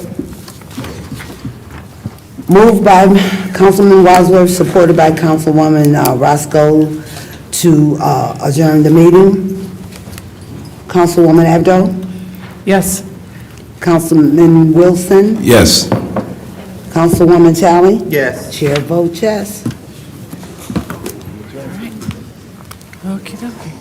[SPEAKER 5] Moved by Councilman Wadsworth, supported by Councilwoman Roscoe to adjourn the meeting. Councilwoman Abdo?
[SPEAKER 11] Yes.
[SPEAKER 5] Councilman Wilson?
[SPEAKER 8] Yes.
[SPEAKER 5] Councilwoman Talley?
[SPEAKER 3] Yes.
[SPEAKER 5] Chair votes yes.
[SPEAKER 11] Okey-dokey.